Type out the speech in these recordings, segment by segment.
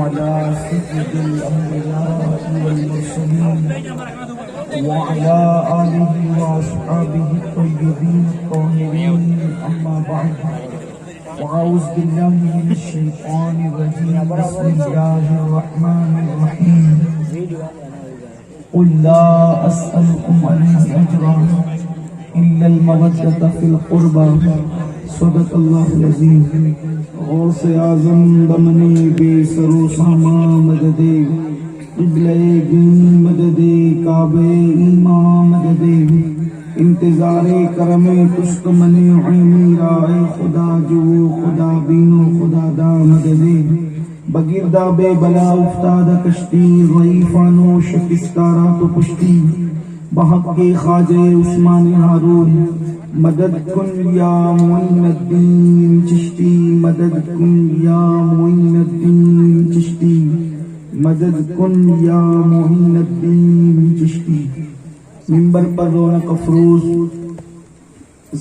على سيد الأنبياء والمرسلين وعلى آله وأصحابه الطيبين الطاهرين أما بعد وأعوذ بالله من الشيطان الرجيم بسم الله الرحمن الرحيم قل لا أسألكم عليه أجرا إلا المودة في القربى صدق الله العظيم غوث اعظم بمنی بے سرو ساما مددے قبلہ دین مددے کعبہ ایمان مددے انتظار کرم تشک منی میرا اے خدا جو خدا بینو خدا دا مددے بگردہ بے بلا افتاد کشتی ضعیفانو شکستارا تو پشتی بحق کے خواجہ عثمان ہارون مدد کن یا معین الدین چشتی مدد کن یا معین الدین چشتی مدد کن یا معین الدین چشتی منبر پر رونق افروز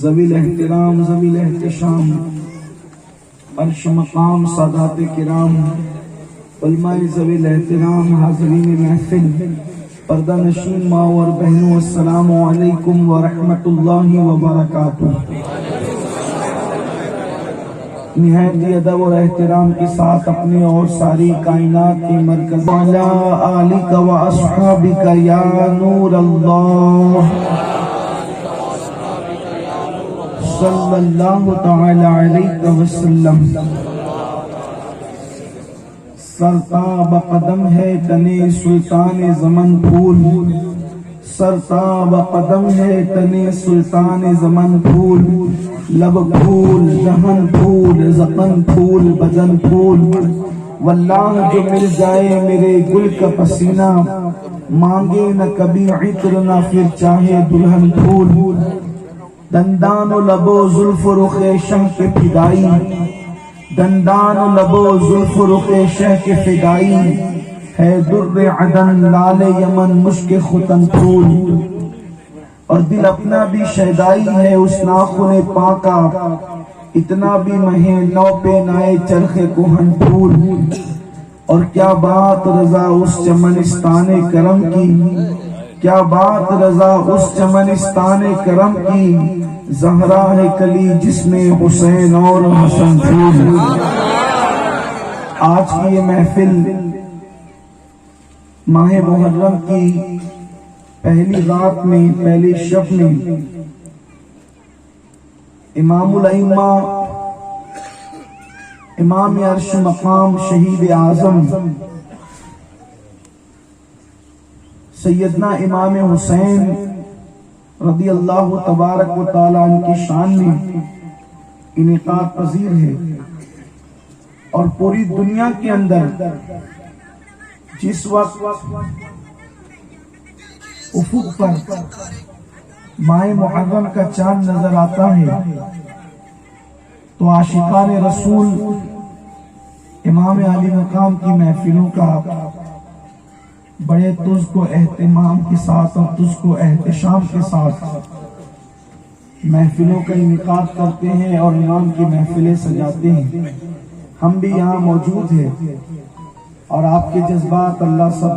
ذوی الاحترام ذوی الاحتشام عرش مقام سادات کرام علماء ذوی الاحترام حاضرین محفل پردہ نشین ماں اور بہنوں السلام علیکم ورحمۃ اللہ وبرکاتہ۔ نہایت ادب اور احترام کے ساتھ اپنے اور ساری کائنات کے مرکز وعلی آلک و اصحابک یا نور اللہ صلی اللہ تعالی علیہ وسلم۔ سرتاب قدم ہے تنے سلطان زمن پھول، سرتاب قدم ہے تنے سلطان زمن پھول، لب پھول دہن پھول زبان پھول بدن پھول، واللہ جو مل جائے میرے گل کا پسینہ، مانگے نہ کبھی عطر نہ پھر چاہے دلہن پھول، دندان و لب و زلف و رخ شہ کے فدائی، دندان و لب و زلف و رخ شہ کے فدائی، ہے در عدن لال یمن مشک ختن پھول، اور دل اپنا بھی شیدائی ہے اس ناخن پاکا، اتنا بھی مہے نو پہ نائے چرخ کوہن پھول، اور کیا بات رضا اس چمنستان کرم کی، کیا بات رضا اس چمنستان کرم کی، زہرا ہے کلی جس میں حسین اور حسن پھول۔ آج کی یہ محفل ماہ محرم کی پہلی رات میں پہلی شب میں امام الائمہ امام عرش مقام شہید اعظم سیدنا امام حسین رضی اللہ تبارک و تعالیٰ عنہ کی شان میں انعقاد پذیر ہے، اور پوری دنیا کے اندر جس وقت افق پر ماہ محرم کا چاند نظر آتا ہے تو عاشقان رسول امام علی مقام کی محفلوں کا بڑے تجھ کو اہتمام کے ساتھ اور تجھ کو احتشام کے ساتھ محفلوں کا انعقاد کرتے ہیں اور امام کی محفلیں سجاتے ہیں۔ ہم بھی یہاں موجود ہیں اور آپ کے جذبات اللہ سب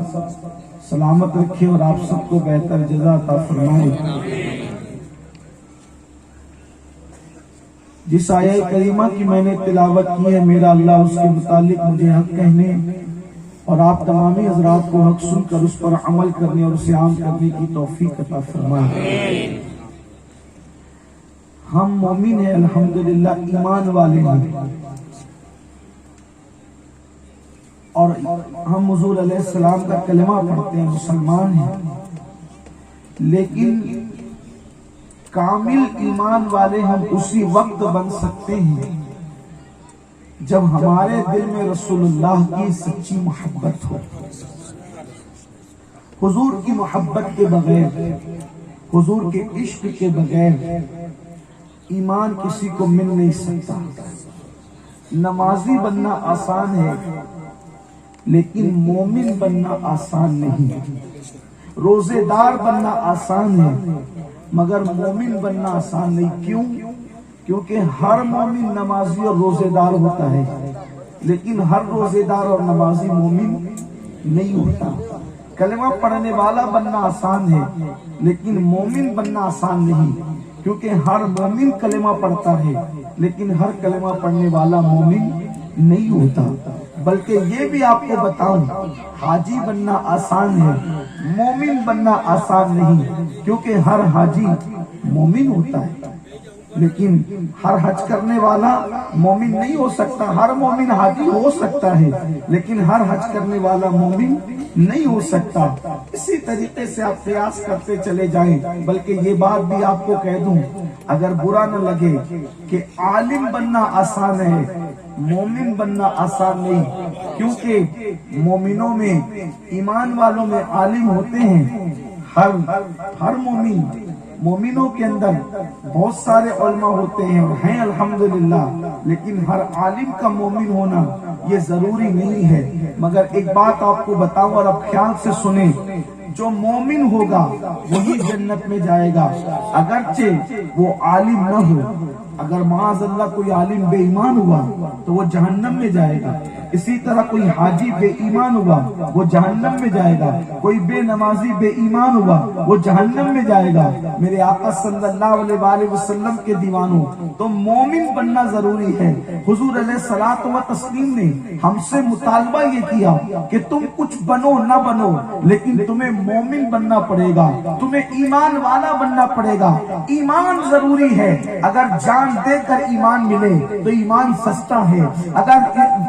سلامت رکھے اور آپ سب کو بہتر جزا عطا فرمائے۔ جس آیہ کریمہ کی میں نے تلاوت کی ہے، میرا اللہ اس کے متعلق مجھے حق کہنے اور آپ تمامی حضرات کو حق سن کر اس پر عمل کرنے اور اسے عام کرنے کی توفیق عطا فرمائے۔ ہم مومن ہیں الحمدللہ، ایمان والے ہیں، اور ہم حضور علیہ السلام کا کلمہ پڑھتے ہیں، مسلمان ہیں، لیکن کامل ایمان والے ہم اسی وقت بن سکتے ہیں جب ہمارے دل میں رسول اللہ کی سچی محبت ہو۔ حضور کی محبت کے بغیر، حضور کے عشق کے بغیر ایمان کسی کو مل نہیں سکتا۔ نمازی بننا آسان ہے لیکن مومن بننا آسان نہیں، روزے دار بننا آسان ہے مگر مومن بننا آسان نہیں۔ کیوں؟ کیونکہ ہر مومن نمازی اور روزے دار ہوتا ہے، لیکن ہر روزے دار اور نمازی مومن نہیں ہوتا. کلمہ پڑھنے والا بننا آسان ہے لیکن مومن بننا آسان نہیں، کیونکہ ہر مومن کلمہ پڑھتا ہے لیکن ہر کلمہ پڑھنے والا مومن نہیں ہوتا. بلکہ یہ بھی آپ کو بتاؤں، حاجی بننا آسان ہے، مومن بننا آسان نہیں، کیونکہ ہر حاجی مومن ہوتا ہے لیکن ہر حج کرنے والا مومن نہیں ہو سکتا. ہر مومن حاجی ہو سکتا ہے لیکن ہر حج کرنے والا مومن نہیں ہو سکتا. اسی طریقے سے آپ قیاس کرتے چلے جائیں. بلکہ یہ بات بھی آپ کو کہہ دوں، اگر برا نہ لگے، کہ عالم بننا آسان ہے، مومن بننا آسان نہیں. کیونکہ مومنوں میں، ایمان والوں میں عالم ہوتے ہیں. ہر مومنوں کے اندر بہت سارے علماء ہوتے ہیں اور ہیں الحمدللہ، لیکن ہر عالم کا مومن ہونا یہ ضروری نہیں ہے. مگر ایک بات آپ کو بتاؤں اور آپ خیال سے سنیں، جو مومن ہوگا وہی جنت میں جائے گا، اگرچہ وہ عالم نہ ہو. اگر معاذ اللہ کوئی عالم بے ایمان ہوا تو وہ جہنم میں جائے گا. اسی طرح کوئی حاجی بے ایمان ہوا وہ جہنم میں جائے گا. کوئی بے نمازی بے ایمان ہوا وہ جہنم میں جائے گا. میرے آقا صلی اللہ علیہ وآلہ وسلم کے دیوانوں، تو مومن بننا ضروری ہے. حضور علیہ الصلوۃ والتسلیم نے ہم سے مطالبہ یہ کیا کہ تم کچھ بنو نہ بنو لیکن تمہیں مومن بننا پڑے گا، تمہیں ایمان والا بننا پڑے گا. ایمان ضروری ہے. اگر جان دے کر ایمان ملے تو ایمان سستا ہے. اگر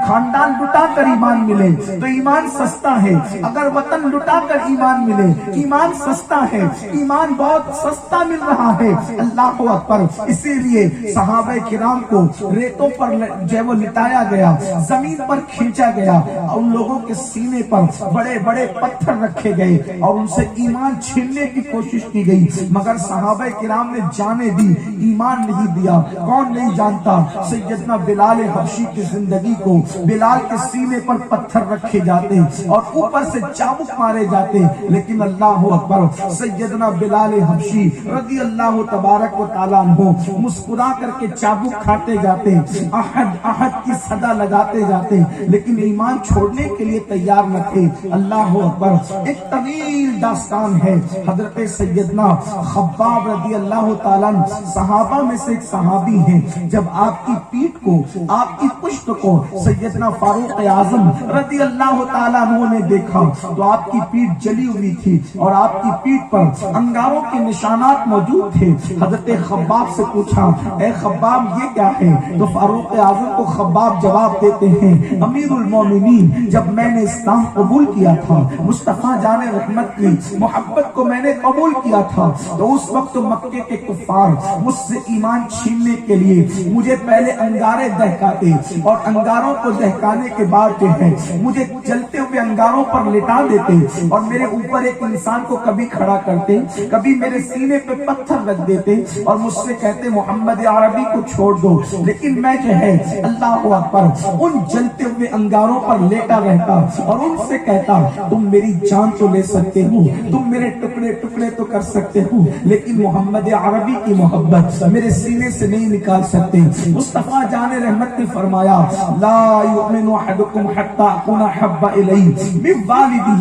خاندان لٹا کر ایمان ملے تو ایمان سستا ہے. اگر وطن لٹا کر ایمان ملے ایمان سستا ہے. ایمان بہت سستا مل رہا ہے. اللہ اکبر. اسی لیے صحابہ کرام کو ریتوں پر جو وہ لٹایا گیا، زمین پر کھینچا گیا، ان لوگوں کے سینے پر بڑے بڑے پتھر رکھے گئے اور ان سے ایمان چھیننے کی کوشش کی گئی، مگر صحابہ کرام نے جانے دی، ایمان نہیں دیا. کون نہیں جانتا سیدنا بلال حبشی کی زندگی کو؟ بلال کے سینے پر پتھر رکھے جاتے اور اوپر سے چابک مارے جاتے، لیکن اللہ اکبر، سیدنا بلال حبشی رضی اللہ تبارک و تعالیٰ عنہ مسکرا کر کے چابک کھاتے جاتے، احد احد کی صدا لگاتے جاتے، لیکن ایمان چھوڑنے کے لیے تیار نہ تھے. اللہ اکبر. ایک طویل داستان ہے. حضرت سیدنا خباب رضی اللہ تعالیٰ صحابہ میں سے ایک صحابی ہیں. جب آپ کی پیٹھ کو، آپ کی پشت کو سیدنا فاروق اعظم رضی اللہ تعالیٰ عنہ نے دیکھا تو آپ کی پیٹھ جلی ہوئی تھی اور آپ کی پیٹھ پر انگاروں کے نشانات موجود تھے. حضرت خباب سے پوچھا، اے خباب یہ کیا ہے؟ تو فاروق اعظم کو خباب جواب دیتے ہیں، امیر المومنین، جب میں نے اسلام قبول کیا تھا، مصطفیٰ جان رحمت کی محبت کو میں نے قبول کیا تھا، تو اس وقت مکے کے کفار مجھ سے ایمان چھیننے کے لیے مجھے پہلے انگارے دہکاتے اور انگاروں کو دہکانے کے بعد جو ہے مجھے جلتے ہوئے انگاروں پر لٹا دیتے اور میرے اوپر ایک انسان کو کبھی کھڑا کرتے، کبھی میرے سینے پہ پتھر رکھ دیتے اور مجھ سے کہتے محمد عربی کو چھوڑ دو. لیکن میں جو ہے اللہ اکبر ان جلتے ہوئے انگاروں پر لیٹا رہتا اور ان سے کہتا، تم میری جان تو لے سکتے ہو، تم میرے ٹکڑے ٹکڑے تو کر سکتے ہو، لیکن محمد عربی کی محبت میرے سینے سے نہیں نکال سکتے. مصطفیٰ جان رحمت نے فرمایا، لا یؤمن احدکم حتی اکون احب الیہ من والدہ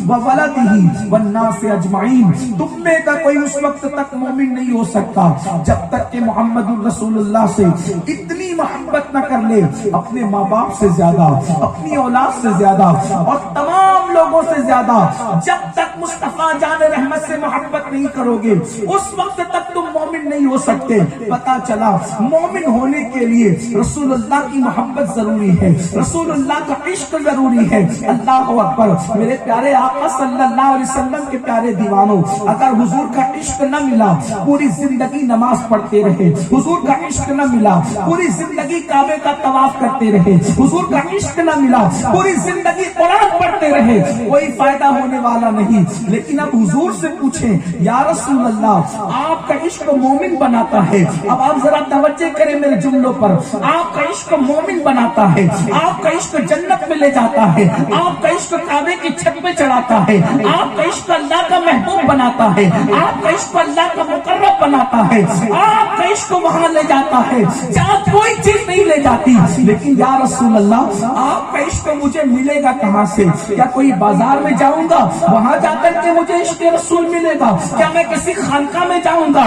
وولدہ والناس اجمعین. تم میں کا کوئی اس وقت تک مومن نہیں ہو سکتا جب تک کہ محمد الرسول اللہ سے اتنی محبت نہ کر لے، اپنے ماں باپ سے زیادہ، اپنی اولاد سے زیادہ اور تمام لوگوں سے زیادہ. جب تک مصطفیٰ جان رحمت سے محبت نہیں کرو گے اس وقت تک تم مومن نہیں ہو سکتے. پتا چلا مومن ہونے کے لیے رسول اللہ کی محبت ضروری ہے، رسول اللہ کا عشق ضروری ہے. اللہ اکبر. میرے پیارے آقا صلی اللہ علیہ وسلم کے پیارے دیوانوں، اگر حضور کا عشق نہ ملا پوری زندگی نماز پڑھتے رہے، حضور کا عشق نہ ملا پوری زندگی کعبے کا طواف کرتے رہے، حضور کا عشق نہ ملا پوری زندگی قرآن پڑھتے پڑھتے رہے کوئی فائدہ ہونے والا نہیں. لیکن اب حضور سے پوچھیں یا رسول اللہ آپ کا عشق مومن بناتا ہے. اب آپ ذرا توجہ کریں میرے جملوں پر. آپ کا عشق مومن بناتا ہے, آپ کا عشق جنت میں لے جاتا ہے, آپ کا عشق کعبے کی چھت پہ چڑھاتا ہے, آپ کا عشق اللہ کا محبوب بناتا ہے, آپ کا عشق اللہ کا مقرب بناتا ہے, آپ کا عشق وہاں لے جاتا ہے جہاں کوئی چیز نہیں لے جاتی. لیکن یا رسول اللہ آپ کا عشق مجھے ملے گا کہاں سے؟ کیا کوئی بازار میں جاؤں گا وہاں جا کر کے مجھے عشق رسول ملے گا؟ کیا میں کسی خانقاہ میں جاؤں گا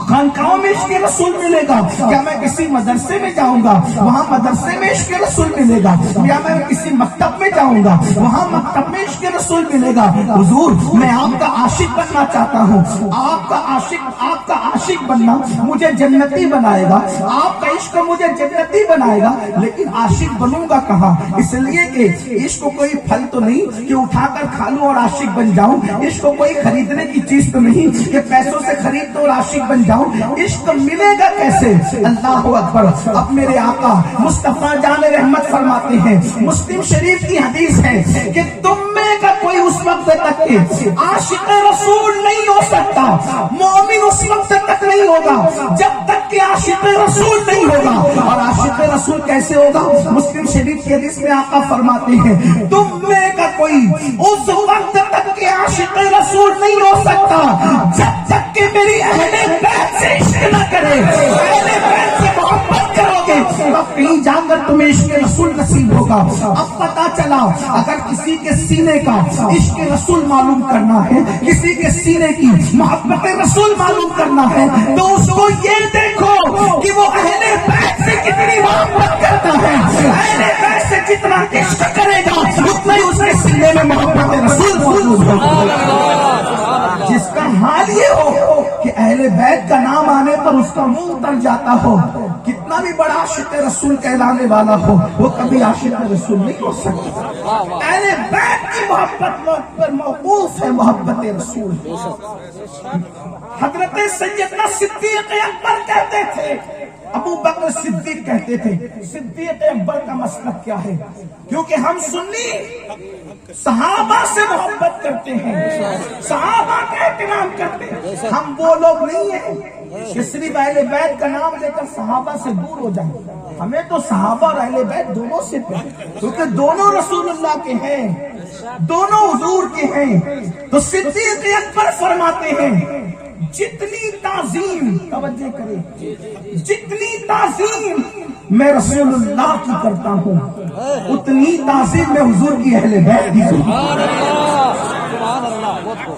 خانقاہوں میں عشق رسول ملے گا؟ کیا میں کسی مدرسے میں جاؤں گا وہاں مدرسے میں عشق رسول ملے گا؟ یا میں کسی مکتب میں جاؤں گا وہاں مکتب میں عشق رسول ملے گا؟ حضور میں آپ کا عاشق بننا چاہتا ہوں. آپ کا عاشق بننا مجھے جنتی بنائے گا, آپ کا عشق مجھے جنتی بنائے گا. لیکن عاشق بنوں گا کہاں؟ اس لیے کہ عشق کوئی پھل تو نہیں کہ اٹھا کر کھا لوں اور عاشق بن جاؤں. عشق کوئی خریدنے کی چیز تو نہیں کہ پیسوں سے خرید دو اور عاشق بن جاؤں. عشق ملے گا کیسے؟ اللہ اکبر. اب میرے آقا مصطفیٰ جان رحمت فرماتے ہیں, مسلم شریف کی حدیث ہے کہ تم میں کا کوئی اس وقت تک کہ عاشق رسول نہیں ہو سکتا, مومن اس وقت تک نہیں ہوگا جب تک کہ عاشق رسول نہیں ہوگا. اور عاشق رسول کیسے ہوگا؟ مسلم شریف کی حدیث میں آقا فرماتے ہیں تم میں کا کوئی اس وقت تک کہ عاشق رسول نہیں ہو سکتا جب تک کہ میری اہل بیت سے عشق نہ کرے. اہل بیت سے محبت کرو گے تب کہیں جا کر تمہیں عشق رسول نصیب ہوگا. اب پتا چلا اگر کسی کے سینے کا عشق رسول معلوم کرنا ہے, کسی کے سینے کی محبت رسول معلوم کرنا ہے, تو اس کو یہ دیکھو کہ وہ اہل بیت سے کتنی محبت کرتا ہے. اہل بیت سے جتنا عشق کرے گا اتنا ہی اس کے سینے میں محبت رسول موجود ہوگا. جس کا حال یہ ہو کہ اہل بیت کا نام آنے پر اس کا منہ اتر جاتا ہو, کتنا بھی بڑا عاشق رسول کہلانے والا ہو, وہ کبھی عاشق رسول نہیں ہو سکتا. اہل بیت کی محبت پر موقوف ہے محبت رسول. حضرت سیدنا صدیق اکبر کہتے تھے, ابو بکر صدیق کہتے تھے, صدیق اکبر کا مسلک کیا ہے؟ کیونکہ ہم سنی صحابہ سے محبت کرتے ہیں, صحابہ کا احترام کرتے ہیں. ہم وہ لوگ نہیں ہیں کہ صرف اہل بیت کا نام لے کر صحابہ سے دور ہو جائیں. ہمیں تو صحابہ اور اہل بیت دونوں سے پیار, کیونکہ دونوں رسول اللہ کے ہیں, دونوں حضور کے ہیں. تو صدیق اکبر فرماتے ہیں جتنی تعظیم, توجہ کرے, جتنی تعظیم میں رسول اللہ کی کرتا ہوں اتنی تعظیم میں حضور کی اہل بیت کی کرتا ہوں.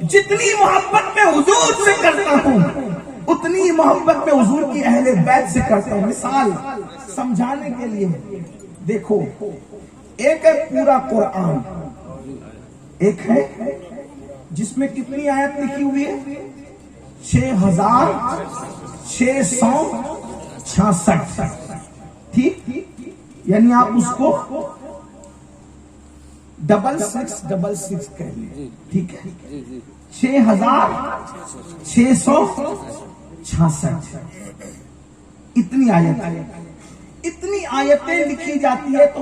جتنی محبت میں حضور سے کرتا ہوں اتنی محبت میں حضور کی اہل بیت سے کرتا ہوں. مثال سمجھانے کے لیے دیکھو, ایک ہے پورا قرآن, ایک ہے جس میں کتنی آیت لکھی ہوئی ہے؟ 6666. ٹھیک, یعنی آپ اس کو 6666 کہہ لیں. ٹھیک ہے, 6666 اتنی آیت, اتنی آیتیں لکھی جاتی ہے تو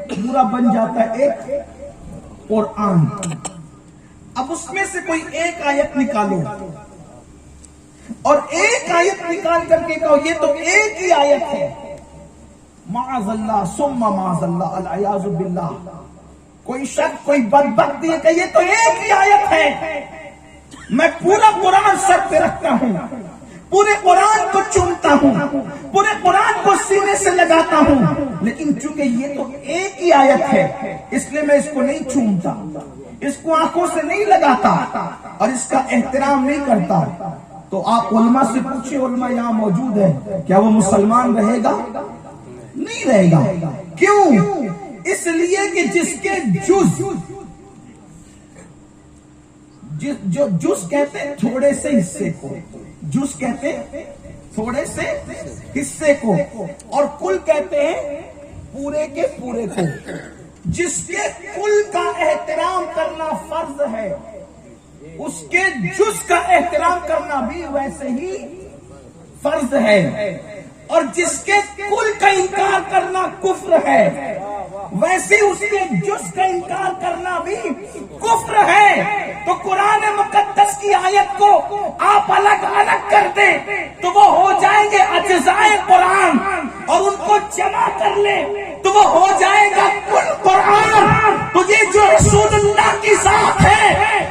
پورا بن جاتا ہے ایک قرآن. اب اس میں سے کوئی ایک آیت نکالو اور ایک آیت نکال کر کے کہو یہ تو ایک ہی آیت ہے, معاذ اللہ ثم معاذ اللہ العیاذ باللہ, کوئی شخص کوئی بدبخت یہ کہ یہ تو ایک ہی آیت ہے. میں پورا قرآن سر پہ رکھتا ہوں, پورے قرآن کو چومتا ہوں, پورے قرآن کو سینے سے لگاتا ہوں, لیکن چونکہ یہ تو ایک ہی آیت ہے اس لیے میں اس کو نہیں چومتا, اس کو آنکھوں سے نہیں لگاتا اور اس کا احترام نہیں کرتا. تو آپ علماء سے پوچھیں, علماء یہاں موجود ہے, کیا وہ مسلمان رہے گا؟ نہیں رہے گا. کیوں؟ اس لیے کہ جس کے جز کہتے ہیں تھوڑے سے حصے کو, جز کہتے ہیں تھوڑے سے حصے کو, اور کل کہتے ہیں پورے کے پورے کو. جس کے کل کا احترام کرنا فرض ہے اس کے جز کا احترام کرنا بھی ویسے ہی فرض ہے. اور جس کے کل کا انکار کرنا کفر ہے ویسے اس کے جز کا انکار کرنا بھی کفر ہے۔ تو قرآن مقدس کی آیت کو آپ الگ الگ کر دیں تو وہ ہو جائیں گے اجزائے قرآن، اور ان کو جمع کر لیں تو وہ ہو جائے گا کل قرآن۔ تو یہ جو رسول اللہ کی ذات ہے،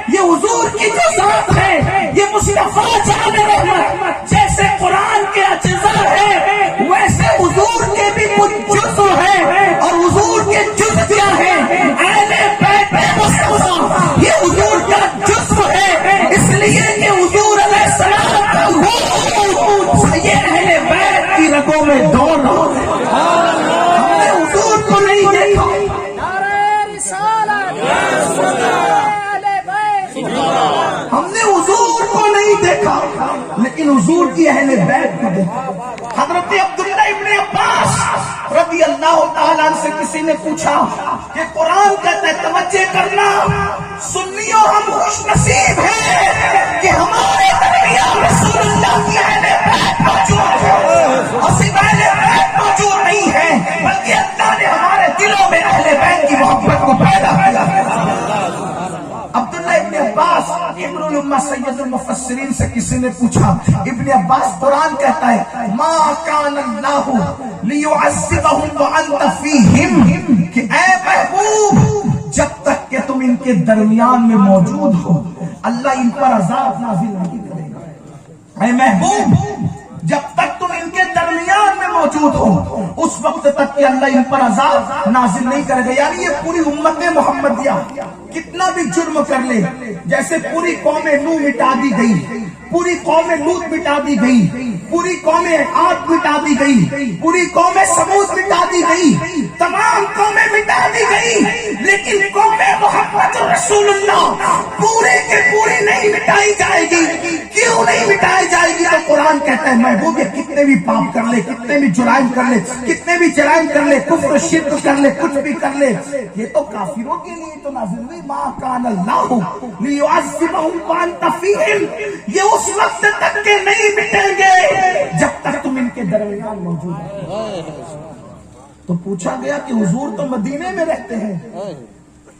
یہ حضور کی جو ذات ہے، یہ مصطفیٰ جان رحمت جیسے قرآن کے اجزاء ہے ویسے حضور کے بھی کچھ جزء ہے، اور حضور کے جزء کیا ہے؟ اہل بیت مصطفیٰ، یہ حضور کا جزء ہے، اس لیے کہ حضور علیہ السلام کا روح یہ اہل بیت کی رگوں میں دوڑ رہا ہے۔ ہم نے حضور کو نہیں دیکھا، ہم نے حضور کو نہیں دیکھا لیکن حضور کی اہل بیت کو دیکھا۔ حضرت عبداللہ ابن عباس رضی اللہ تعالیٰ عنہ سے کسی نے پوچھا کہ قرآن کہتا ہے توجہ کرنا سنیوں ہم خوش نصیب ہیں کہ ہمارے درمیان رسول اللہ کی اہل بیت موجود ہے، اور صرف اہل بیت موجود نہیں ہے بلکہ اللہ نے ہمارے دلوں میں اہل بیت کی محبت کو پیدا کیا ہے۔ عبداللہ ابن عباس ابن الامہ سید المفسرین سے کسی نے پوچھا، ابن عباس قرآن کہتا ہے ما کان اللہ لیعذبہم وانت فیہم، کہ اے محبوب جب تک کہ تم ان کے درمیان میں موجود ہو اللہ ان پر عذاب نازل نہیں کرے گا۔ اے محبوب جب تک تم ان کے درمیان میں موجود ہو اس وقت تک کہ اللہ ان پر عذاب نازل نہیں کرے گا۔ یعنی یہ پوری امت محمدیہ کتنا بھی جرم کر لے، جیسے پوری قوم نوح مٹا دی گئی، پوری قوم لوط مٹا دی گئی، پوری قوم عاد مٹا دی گئی، پوری قوم سمود مٹا دی گئی، تمام قومیں مٹا دی گئی، لیکن قوم محمد رسول اللہ پورے کے پوری نہیں مٹائی جائے گی۔ کیوں نہیں مٹائی جائے گی؟ تو قرآن کہتا ہے محبوب یہ کتنے بھی پاپ کر لے، کتنے بھی جرائم کر لے، کتنے بھی جرائم کر لے، کفر شرک کر لے، کچھ بھی کر لے، یہ تو کافروں کے لیے تو نازل ہوئی ما کان اللہ لیعذبہم وانت فیہم، یہ اس وقت تک کے نہیں مٹیں گے جب تک تم ان کے درمیان موجود ہو۔ تو پوچھا گیا کہ حضور تو مدینے میں رہتے ہیں،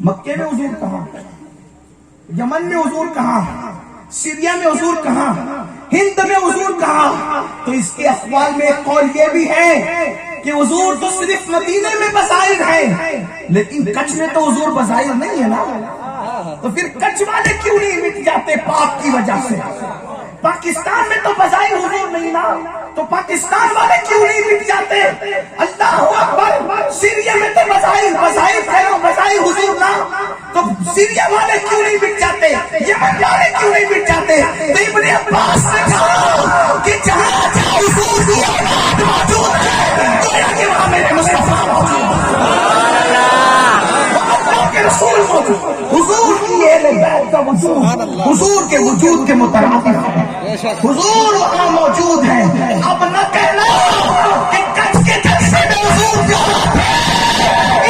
مکے میں حضور کہاں، یمن میں حضور کہاں، سیریا میں حضور کہاں، ہند میں حضور کہاں؟ تو اس کے اقوال میں ایک قول یہ بھی ہے کہ حضور تو صرف مدینے میں بظاہر ہے، لیکن کچھ میں تو حضور بظاہر نہیں ہے نا، تو پھر کچھ والے کیوں نہیں مٹ جاتے پاک کی وجہ سے؟ پاکستان میں تو بظاہر حضور نہیں نا، تو پاکستان والے کیوں نہیں مٹ جاتے؟ اللہ اکبر، سیریا میں تو بظاہر حضور نا، تو سیریا والے کیوں نہیں مٹ جاتے؟ یمن والے کیوں نہیں مٹ جاتے؟ تو ابن عباس نے کہا کہ جہاں جہاں حضور کی اولاد موجود ہے گویا کہ وہاں میرے مصطفیٰ موجود ہے، اللہ کے رسول موجود، حضور کی اہل بیت کا وجود حضور کے وجود کے مترادف ہے، حضور وہاں موجود ہے۔ اب نہ کہنا کہ کچھ کے جلسے میں حضور جو ہے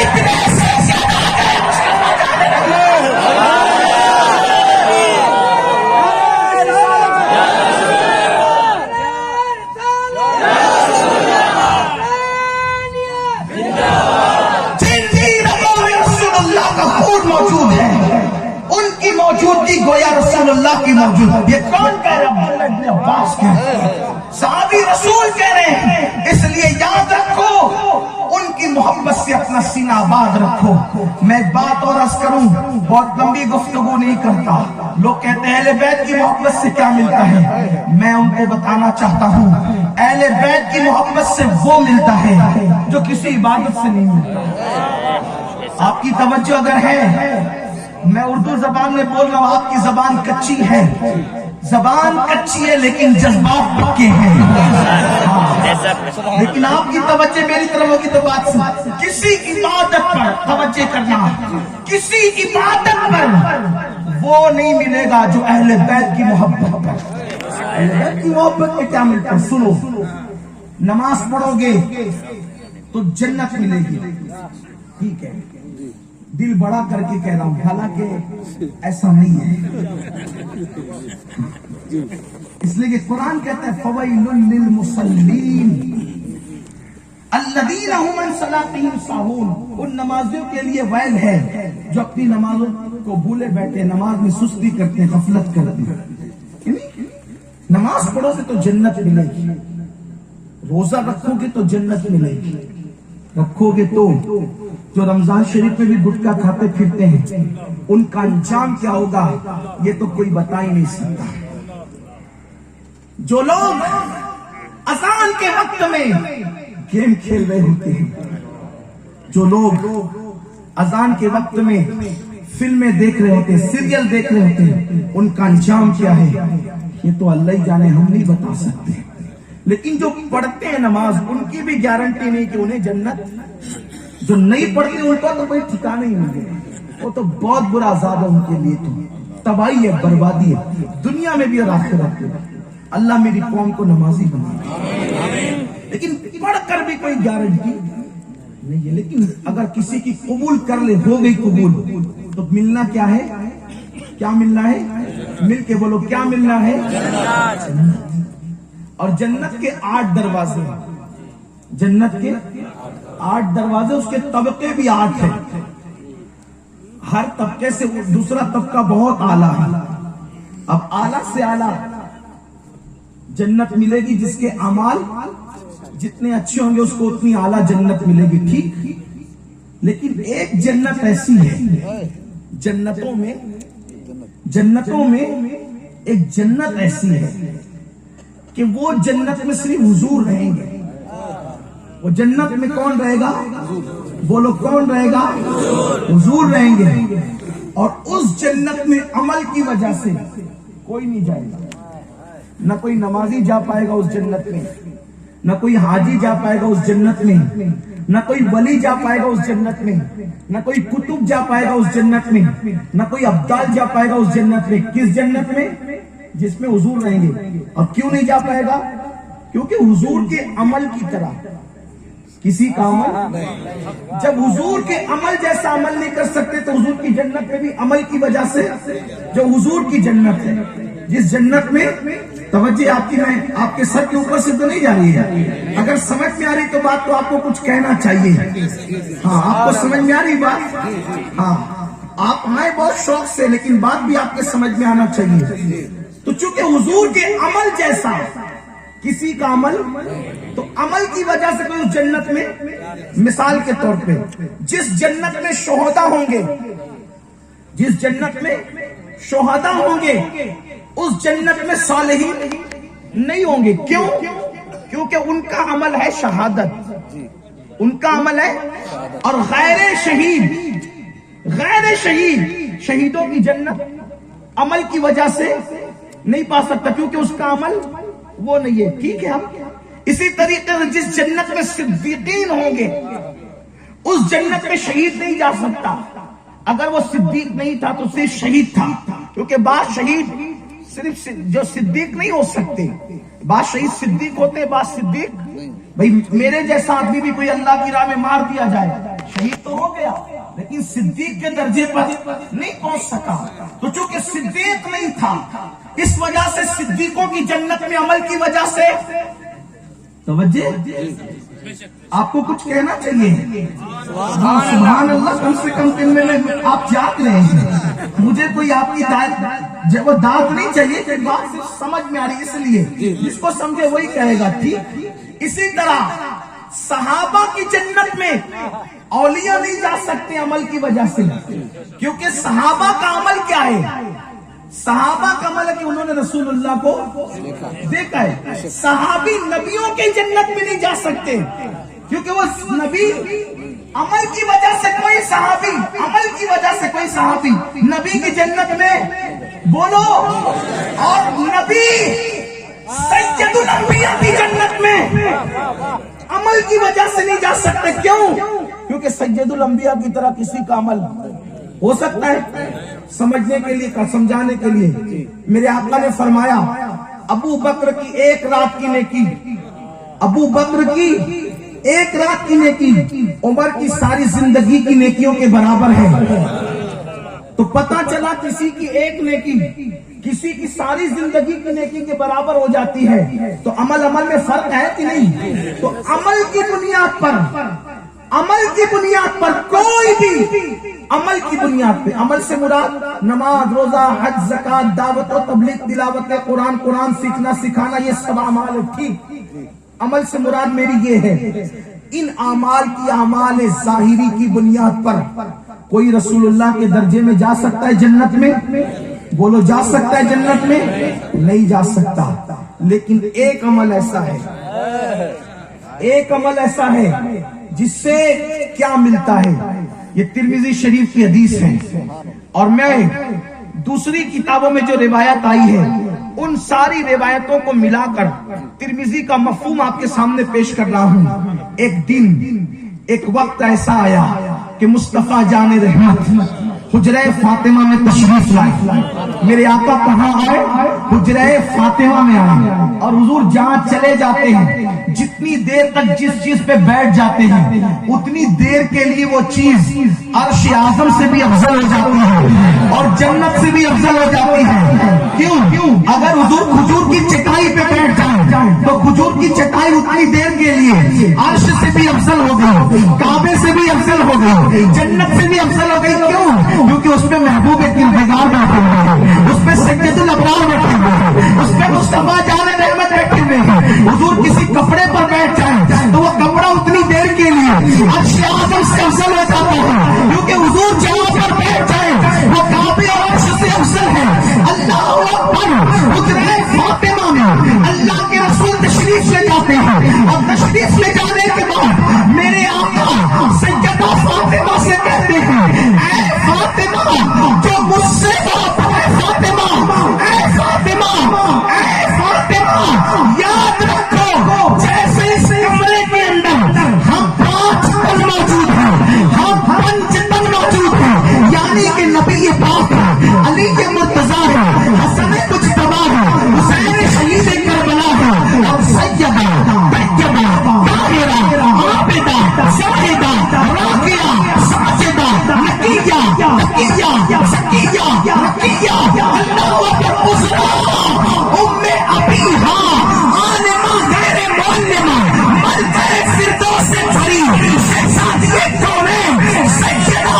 اتنے سے زیادہ جن بھی رگوں میں رسول اللہ کا خون موجود ہے ان کی موجودگی گویا رسول اللہ کی موجود۔ یہ کون کہہ رہا ہے؟ عبداللہ ابن عباس کہہ رہے ہیں، صحابی رسول کہہ رہے ہیں، اس لیے یاد رکھو ان کی محبت سے اپنا سینہ آباد رکھو۔ میں ایک بات اور عرض کروں، بہت لمبی گفتگو نہیں کرتا، لوگ کہتے ہیں اہل بیت کی محبت سے کیا ملتا ہے، میں ان کو بتانا چاہتا ہوں اہل بیت کی محبت سے وہ ملتا ہے جو کسی عبادت سے نہیں ملتا۔ آپ کی توجہ اگر ہے، میں اردو زبان میں بول رہا ہوں، آپ کی زبان کچی ہے، زبان کچی ہے لیکن جذبات پکے ہیں، لیکن آپ کی توجہ میری طرف ہوگی تو بات سن، کسی عبادت پر توجہ کرنا، کسی عبادت پر وہ نہیں ملے گا جو اہل بیت کی محبت پر۔ اہل بیت کی محبت میں کیا ملتا ہے؟ سنو، نماز پڑھو گے تو جنت ملے گی، ٹھیک ہے، دل بڑا کر کے کہہ رہا ہوں، حالانکہ ایسا نہیں ہے، اس لیے کہ قرآن کہتا ہے فویل للمصلین، الذین هم عن صلاتهم ساہون، ان نمازیوں کے لیے ویل ہے جو اپنی نمازوں کو بھولے بیٹھے، نماز میں سستی کرتے ہیں، غفلت کرتے ہیں۔ نماز پڑھو گے تو جنت ملے گی، روزہ رکھو گے تو جنت ملے گی، رکھو گے تو جو رمضان شریف میں بھی گٹکا کھاتے پھرتے ہیں ان کا انجام کیا ہوگا یہ تو کوئی بتا ہی نہیں سکتا۔ جو لوگ اذان کے وقت میں گیم کھیل رہے ہوتے ہیں، جو لوگ اذان کے وقت میں فلمیں دیکھ رہے ہوتے ہیں، سیریل دیکھ رہے ہوتے ہیں، ان کا انجام کیا ہے یہ تو اللہ ہی جانے، ہم نہیں بتا سکتے۔ لیکن جو پڑھتے ہیں نماز ان کی بھی گارنٹی نہیں کہ انہیں جنت، جو نہیں پڑھتے ان کا تو کوئی ٹھکانا ہی نہیں ہے، وہ تو بہت برا عذاب ہے ان کے لیے، تو تباہی ہے، بربادی ہے، دنیا میں بھی اور آخرت میں۔ اللہ میری قوم کو نمازی بنا، لیکن پڑھ کر بھی کوئی گارنٹی نہیں ہے۔ لیکن اگر کسی کی قبول کر لے، ہو گئی قبول، تو ملنا کیا ہے؟ کیا ملنا ہے؟ مل کے بولو کیا ملنا ہے؟ جنت۔ اور جنت کے 8 دروازے، جنت کے 8 دروازے، اس کے طبقے بھی 8 ہیں، ہر طبقے سے دوسرا طبقہ بہت اعلیٰ ہے۔ اب اعلیٰ سے اعلیٰ جنت ملے گی، جس کے اعمال جتنے اچھے ہوں گے اس کو اتنی اعلیٰ جنت ملے گی، ٹھیک۔ لیکن ایک جنت ایسی ہے، جنتوں میں ایک جنت ایسی ہے کہ وہ جنت میں صرف حضور رہیں گے۔ وہ جنت میں کون رہے گا؟ بولو کون رہے گا؟ حضور رہیں گے۔ اور اس جنت میں عمل کی وجہ سے کوئی نہیں جائے گا، نہ کوئی نمازی جا پائے گا اس جنت میں، نہ کوئی حاجی جا پائے گا اس جنت میں، نہ کوئی ولی جا پائے گا اس جنت میں، نہ کوئی کتب جا پائے گا اس جنت میں، نہ کوئی ابدال جا پائے گا اس جنت میں۔ کس جنت میں؟ جس میں حضور رہیں گے۔ اور کیوں نہیں جا پائے گا؟ کیونکہ حضور کے عمل کی طرح کسی کا عمل، جب حضور کے عمل جیسا عمل نہیں کر سکتے تو حضور کی جنت میں بھی عمل کی وجہ سے، جو حضور کی جنت ہے، جس جنت میں توجہ آپ کی، میں آپ کے سر کے اوپر سے تو نہیں جا رہی ہے، اگر سمجھ میں آ رہی تو بات تو آپ کو کچھ کہنا چاہیے۔ ہاں آپ کو سمجھ میں آ رہی بات؟ ہاں آپ آئے بہت شوق سے، لیکن بات بھی آپ کے سمجھ میں آنا چاہیے۔ تو چونکہ حضور کے عمل جیسا کسی کا عمل، تو عمل کی وجہ سے کوئی اس جنت میں، مثال کے طور پہ جس جنت میں شہداء ہوں گے، جس جنت میں شہداء ہوں گے اس جنت میں صالحین نہیں ہوں گے۔ کیوں؟ کیونکہ ان کا عمل ہے شہادت، ان کا عمل ہے، اور غیر شہید شہیدوں کی جنت عمل کی وجہ سے نہیں پا سکتا، کیونکہ اس کا عمل وہ نہیں ہے، ٹھیک ہے۔ اسی طریقے سے جس جنت میں صدیقین ہوں گے اس جنت میں شہید نہیں جا سکتا، اگر وہ صدیق نہیں تھا تو صرف شہید تھا، کیونکہ بعض شہید صرف جو صدیق نہیں ہو سکتے، بعض شہید صدیق ہوتے ہیں، بعض صدیق، بھئی میرے جیسا آدمی بھی کوئی اللہ کی راہ میں مار دیا جائے شہید تو ہو گیا، لیکن صدیق کے درجے پر نہیں پہنچ سکا۔ تو چونکہ صدیق نہیں تھا اس وجہ سے صدیقوں کی جنت میں عمل کی وجہ سے، توجہ آپ کو کچھ کہنا چاہیے۔ سبحان اللہ، کم سے کم دن میں آپ جاگ رہے ہیں، مجھے کوئی آپ کی وہ داد نہیں چاہیے کہ بات صرف سمجھ میں آ رہی، اس لیے جس کو سمجھے وہی کہے گا، ٹھیک۔ اسی طرح صحابہ کی جنت میں اولیاء نہیں جا سکتے عمل کی وجہ سے، کیونکہ صحابہ کا عمل کیا ہے؟ صحابہ کا عمل ہے کہ انہوں نے رسول اللہ کو دیکھا ہے۔ صحابی نبیوں کی جنت میں نہیں جا سکتے، کیونکہ وہ نبی عمل کی وجہ سے، کوئی صحابی عمل کی وجہ سے کوئی صحابی نبی کی جنت میں، بولو، اور نبی سید الانبیاء کی جنت میں عمل کی وجہ سے نہیں جا سکتے۔ کیوں؟ کیونکہ سید الانبیاء کی طرح کسی کا عمل ہو سکتا ہے؟ سمجھنے کے لیے، سمجھانے کے لیے میرے آقا نے فرمایا ابو بکر کی ایک رات کی نیکی، ابو بکر کی ایک رات کی نیکی عمر کی ساری زندگی کی نیکیوں کے برابر ہے۔ تو پتا چلا کسی کی ایک نیکی کسی کی ساری زندگی کی نیکی کے برابر ہو جاتی ہے. تو عمل میں فرق ہے کہ نہیں؟ تو عمل کی بنیاد پر کوئی بھی عمل کی بنیاد پہ، عمل سے مراد نماز، روزہ، حج، زکات، دعوت و تبلیغ، تلاوت قرآن سیکھنا سکھانا، یہ سب اعمال ٹھیک. عمل سے مراد میری یہ ہے، ان اعمال کی اعمال ظاہری کی بنیاد پر کوئی رسول اللہ کے درجے میں جا سکتا ہے جنت میں؟ بولو، جا سکتا ہے جنت میں؟ نہیں جا سکتا. لیکن ایک عمل ایسا ہے جس سے کیا ملتا ہے. یہ ترمذی شریف کی حدیث ہے، اور میں دوسری کتابوں میں جو روایت آئی ہے ان ساری روایتوں کو ملا کر ترمذی کا مفہوم آپ کے سامنے پیش کر رہا ہوں. ایک وقت ایسا آیا کہ مصطفیٰ جان رحمت حجرہ فاطمہ میں تشریف لائے. میرے آقا کہاں آئے؟ حجرہ فاطمہ میں آئے. اور حضور جہاں چلے جاتے ہیں، جتنی دیر تک جس چیز پہ بیٹھ جاتے ہیں، اتنی دیر کے لیے وہ چیز عرش اعظم سے بھی افضل ہو جاتی ہے اور جنت سے بھی افضل ہو جاتی ہے. کیوں؟ اگر حضور کھجور کی چٹائی پہ بیٹھ جائیں تو کھجور کی چٹائی اتنی دیر کے لیے عرش سے بھی افضل ہو گئی، کعبے سے بھی افضل ہو گئی، جنت سے بھی افضل ہو گئی. کیوں؟ کیونکہ اس پہ محبوب کردگار بیٹھے ہوئے ہیں، اس پہ سید الابرار بیٹھے ہوئے ہیں، اس پہ مصطفیٰ جان رحمت بیٹھے ہوئے ہیں. حضور کسی کپڑے پر بیٹھ جائیں تو وہ کپڑا اتنی دیر کے لیے عرش اعظم سے افضل ہو جاتا ہے، کیونکہ حضور جہاں پر بیٹھ جائیں وہ کعبے اور عرش سے افضل ہے. اللہ اکبر. حجرہ فاطمہ میں اللہ کے رسول تشریف لے جاتے ہیں، اور تشریف لے جانے کے بعد میرے آقا سیدہ فاطمہ سے کہتے ہیں، اے فاطمہ، جو مجھ سے بات ہے فاطمہ، اے فاطمہ، اے فاطمہ، یاد رکھو جیسے اس کمرے کے اندر ہم 5 تن موجود ہیں، ہم 5 تن موجود ہیں، یعنی کہ نبی پاک ہے، علی کے مرتضیٰ ہے، حسن کچھ تباہ ہے، حسین شہید کربلا ہے، اور سیدہ طیبہ طاہرہ عابدہ زاہدہ راقیہ ساجدہ نقیہ تقیہ زکیہ رقیہ، اللہ اکبر، عذرا ام ابیہا عالمہ غیر معلمہ ملکہ فردوس بھری شہزادی کونین سیدہ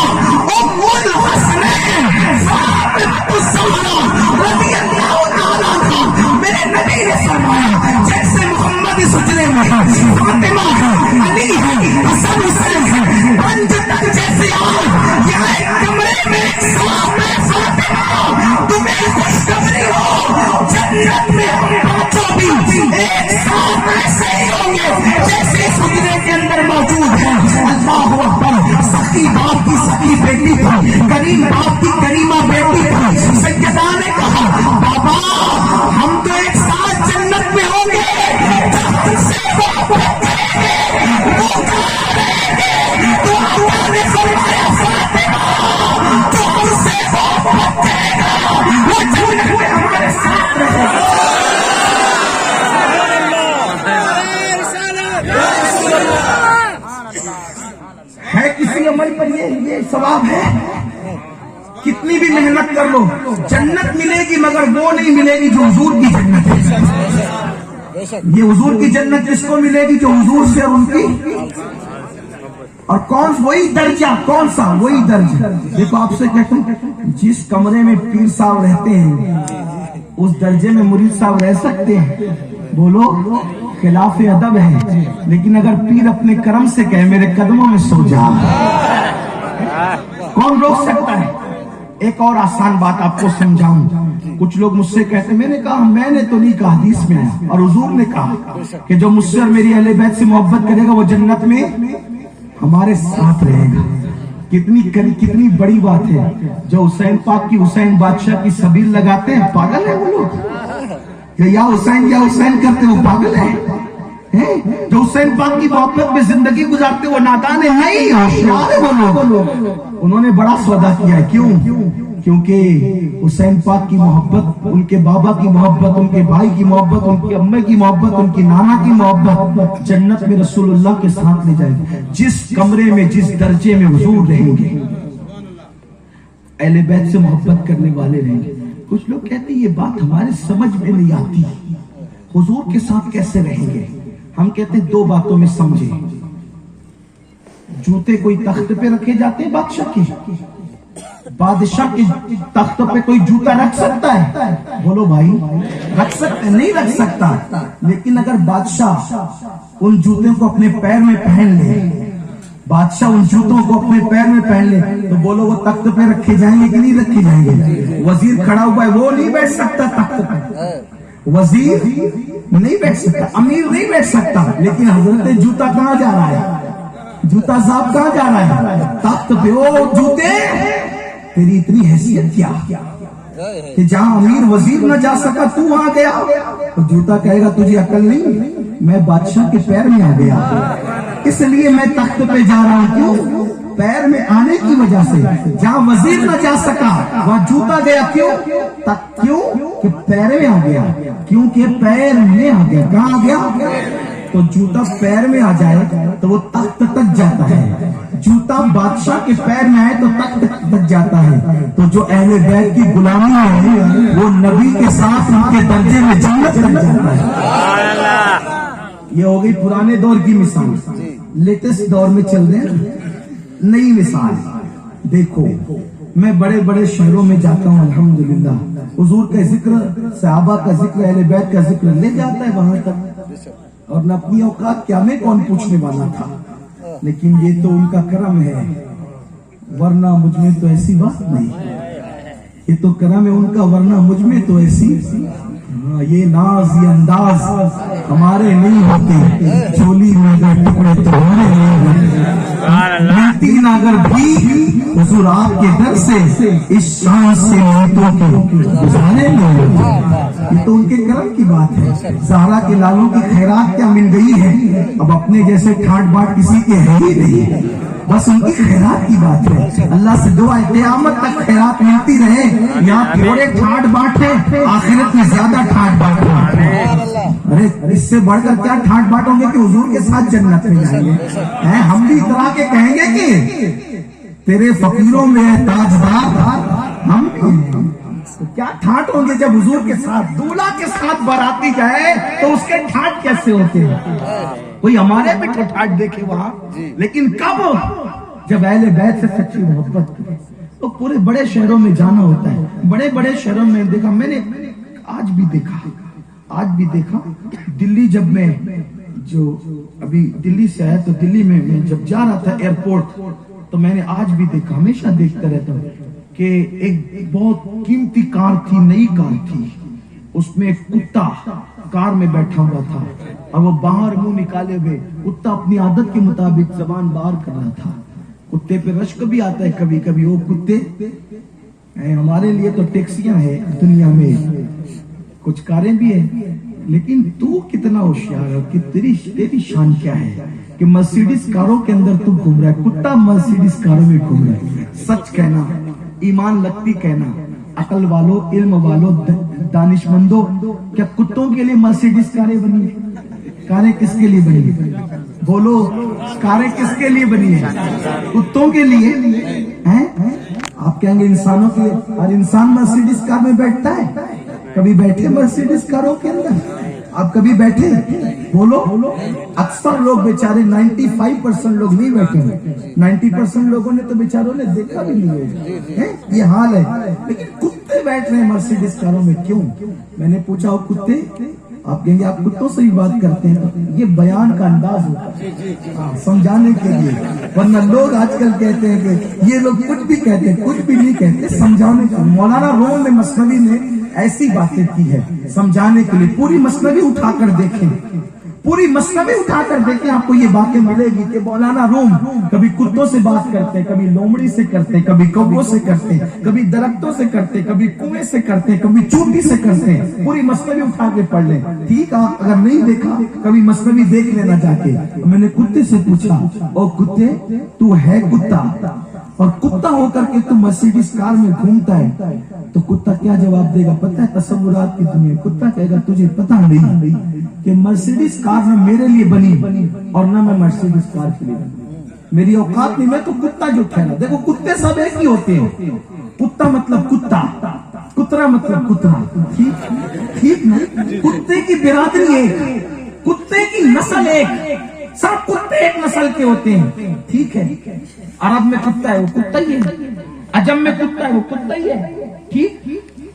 ام الحسنین فاطمہ الزہرا رضی اللہ تعالیٰ عنہا. میرے نبی نے فرمایا جیسے محمد اس حجرے میں فاطمہ ہے، علی ہے، حسن حسین ہے، 5 تن جیسے آج یہاں ایک کمرے میں ایک ساتھ ہے. فاطمہ تمہیں خوشخبری ہو، جنت میں ہم 5 بھی ایک ساتھ ایسے ہی ہوں گے جیسے اس حجرے کے اندر موجود ہیں. اللہ اکبر. سخی باپ کی سخی بیٹی تھی، کریم باپ کی کریمہ بیٹی تھی. سیدہ نے کہا، بابا ہم تو ایک ساتھ جنت میں ہوں گے، جب سے محبت کریں گے وہ کہاں رہیں گے. تو اللہ نے فرمایا فاطمہ جو ہم سے محبت کرے گا وہ جنت میں ہمارے ساتھ رہے گا. ہے کسی عمل پر یہ ثواب ہے؟ کتنی بھی محنت کر لو جنت ملے گی، مگر وہ نہیں ملے گی جو حضور کی جنت ہے. یہ حضور کی جنت جس کو ملے گی جو حضور سے اور ان کی، اور وہی درجہ کون سا؟ وہی درجہ. دیکھو آپ سے کہتا ہوں، جس کمرے میں پیر صاحب رہتے ہیں اس درجے میں مرید صاحب رہ سکتے ہیں؟ بولو، خلاف ادب ہے. لیکن اگر پیر اپنے کرم سے کہے میرے قدموں میں سو جا، کون روک سکتا ہے؟ ایک اور آسان بات آپ کو سمجھاؤں. کچھ لوگ مجھ سے کہتے ہیں، میں نے کہا میں نے تو نہیں کہا، حدیث میں ہے اور حضور نے کہا کہ جو مجھ سے اور میری اہل بیت سے محبت کرے گا وہ جنت میں ہمارے ساتھ رہے گا. کتنی بڑی بات ہے. جو حسین پاک کی حسین بادشاہ کی سبیل لگاتے ہیں پاگل ہیں وہ لوگ، یا حسین کرتے وہ پاگل ہیں. جو حسین پاک کی محبت میں زندگی گزارتے وہ نادان ہے؟ نہیں، ہوشیار ہے وہ لوگ. انہوں نے بڑا سودا کیا ہے. کیونکہ حسین پاک کی محبت، ان کے بابا کی محبت، ان کے بھائی کی محبت، ان کی امّے کی محبت، ان کی نانا کی محبت جنت میں رسول اللہ کے ساتھ لے جائے گی. جس کمرے میں جس درجے میں حضور رہیں گے اہل بیت سے محبت کرنے والے رہیں گے. کچھ لوگ کہتے ہیں یہ بات ہمارے سمجھ میں نہیں آتی, حضور کے ساتھ کیسے رہیں گے. ہم کہتے ہیں دو باتوں میں سمجھے. جوتے کوئی تخت پہ رکھے جاتے ہیں بادشاہ کے, بادشاہ کے تخت پہ کوئی جوتا رکھ سکتا ہے؟ بولو بھائی, رکھ سکتا ہے؟ نہیں رکھ سکتا. لیکن اگر بادشاہ ان جوتوں کو اپنے پیر میں پہن لے, بادشاہ ان جوتوں کو اپنے پیر میں پہن لے, تو بولو وہ تخت پہ رکھے جائیں گے کہ نہیں رکھے جائیں گے؟ وزیر کھڑا ہوا ہے, وہ نہیں بیٹھ سکتا تخت پہ, وزیر نہیں بیٹھ سکتا, امیر نہیں بیٹھ سکتا. لیکن حضرت جوتا کہاں جا رہا ہے؟ جوتا صاحب کہاں جا رہا ہے؟ تخت پہ. او جوتے, تیری اتنی حیثیت کیا کہ جہاں امیر وزیر نہ جا سکا تو وہاں گیا؟ تو جوتا کہے گا تجھے عقل نہیں, میں بادشاہ کے پیر میں آ گیا, اس لیے میں تخت پہ جا رہا ہوں. کیوں؟ پیر میں آنے کی وجہ سے. جہاں وزیر نہ جا سکا وہاں جوتا گیا. کیوں؟ کیوں کہ پیر میں آ گیا, کیونکہ پیر میں آ گیا. کہاں آ گیا؟ تو جوتا پیر میں آ جائے تو وہ تخت تک جاتا ہے. جوتا بادشاہ کے پیر میں آئے تو تخت تک جاتا ہے. تو جو اہل بیت کی غلامی ہے وہ نبی کے ساتھ ان کے درجے میں جنت تک جاتا ہے. یہ ہو گئی پرانے دور کی مثال. لیٹسٹ دور میں چل رہے ہیں نئی مثال. دیکھو میں بڑے بڑے شہروں میں جاتا ہوں, الحمدللہ حضور کا ذکر, صحابہ کا ذکر, اہل بیت کا ذکر لے جاتا ہے وہاں تک, اور نہ اپنی اوقات کیا میں کون پوچھنے والا تھا. لیکن یہ تو ان کا کرم ہے, ورنہ مجھ میں تو ایسی بات نہیں. یہ تو کرم ہے ان کا, ورنہ مجھ میں تو ایسی, یہ ناز یہ انداز ہمارے نہیں ہوتے. چولی میں اگر ٹکڑے تو ہمارے نہیں ہوتے. ملتی نہ اگر بھی حضور آپ کے در سے اس شان سے نیتوں کے گزارے نہیں ہوتے. یہ تو ان کے کرم کی بات ہے. زہرا کے لالوں کی خیرات کیا مل گئی ہے, اب اپنے جیسے ٹھاٹ باٹ کسی کے ہے ہی نہیں, بس ان کی خیرات کی بات ہے. اللہ سے دعا ہے قیامت تک خیرات ملتی رہے. یہاں تھوڑے ٹھاٹ باٹ ہے, آخرت میں زیادہ ٹھاٹ باٹ ہے. ارے اس سے بڑھ کر کیا ٹھاٹ باٹ ہوں گے کہ حضور کے ساتھ جنت میں جائیں گے. ہم بھی اترا کے کہیں گے کہ تیرے فقیروں میں ہے تاجدار, ہم کیا ٹھاٹ ہوں گے جب حضور کے ساتھ دولہا کے ساتھ باراتی جائے تو اس کے ٹھاٹ کیسے ہوتے ہیں. کوئی ہمارے بھی ٹھاٹ دیکھے وہاں, لیکن کب؟ جب اہل بیت سے سچی محبت کرے. تو پورے بڑے شہروں میں جانا ہوتا ہے. بڑے بڑے شہروں میں دیکھا, میں نے آج بھی دیکھا دلی, جب میں جو ابھی دلی سے آیا تو دلی میں جب جا رہا تھا ایئرپورٹ, تو میں نے آج بھی دیکھا, ہمیشہ دیکھتا رہتا ہوں کہ ایک بہت قیمتی کار تھی, نئی کار تھی, اس میں ایک کتا کار میں بیٹھا ہوا تھا, اور وہ باہر منہ نکالے ہوئے, کتا اپنی عادت کے مطابق زبان باہر کر رہا تھا. کتے پہ رشک بھی آتا ہے کبھی کبھی. وہ کتے ہمارے لیے تو ٹیکسیاں ہیں دنیا میں, کچھ کاریں بھی ہیں, لیکن تو کتنا ہوشیار ہے کہ تیری شان کیا ہے کہ مرسیڈیز کاروں کے اندر تو گھوم رہا ہے, کتا مرسیڈیز کاروں میں گھوم رہا ہے. سچ کہنا, ایمان لگتی کہنا, عقل والو, علم والو, دانش مندو, کیا کتوں کے لیے مرسیڈیز کاریں بنی ہیں؟ کاریں کس کے لیے بنی ہیں؟ بولو, کاریں کس کے لیے بنی ہیں؟ کتوں کے لیے ہیں. آپ کہیں گے انسانوں کے لیے. ہر انسان مرسیڈیز کار میں بیٹھتا ہے؟ کبھی بیٹھے مرسیڈیز کاروں کے اندر؟ آپ کبھی بیٹھے؟ بولو. اکثر لوگ بیچارے 95% لوگ نہیں بیٹھے ہیں. 90% لوگوں نے تو بیچاروں نے دیکھا بھی نہیں ہے. یہ حال ہے. لیکن کتے بیٹھ رہے ہیں مرسیڈیز کاروں میں, کیوں؟ میں نے پوچھا وہ کتے, آپ کہیں گے آپ کتوں سے ہی بات کرتے ہیں. یہ بیان کا انداز ہوتا ہے سمجھانے کے لیے, ورنہ لوگ آج کل کہتے ہیں کہ یہ لوگ کچھ بھی کہتے ہیں, کچھ بھی نہیں کہتے, سمجھانے کا. مولانا روم میں مثنوی نے ایسی باتیں کی ہے سمجھانے کے لیے. پوری مثنوی اٹھا کر دیکھیں, پوری مثنوی اٹھا کر دیکھیں, آپ کو یہ باتیں ملے گی کہ مولانا روم کبھی کتوں سے بات کرتے, کبھی لومڑی سے کرتے, کبھی کووں سے کرتے, کبھی درختوں سے کرتے, کبھی کنویں سے کرتے, کبھی چوٹی سے کرتے. پوری مثنوی اٹھا کے پڑھ لیں. ٹھیک, آپ اگر نہیں دیکھا کبھی مثنوی دیکھ لینا جا کے. میں نے کتے سے پوچھا, او کتے تو ہے کتا, اور کتا ہو کر کے تم مرسیڈیز کار میں گھومتا ہے, تو کتا کیا جواب دے گا پتہ ہے؟ تصورات کی دنیا. کتا کہے گا تجھے پتہ نہیں کہ مرسیڈیز کار نہ میرے لیے بنی اور نہ میں مرسیڈیز کار کے لیے بنی. میری اوقات نہیں, میں تو کتا جو ٹھہرا. دیکھو کتے سب ایک ہی ہوتے ہیں, کتا مطلب کتا، کترا مطلب کتا، ٹھیک نا؟ کتے کی برادری ایک، کتے کی نسل ایک، سب کتے ایک نسل کے ہوتے ہیں، ٹھیک ہے؟ عرب میں کتا ہے وہ کتا ہی ہے، عجم میں کتا ہے وہ کتا ہی ہے، ٹھیک؟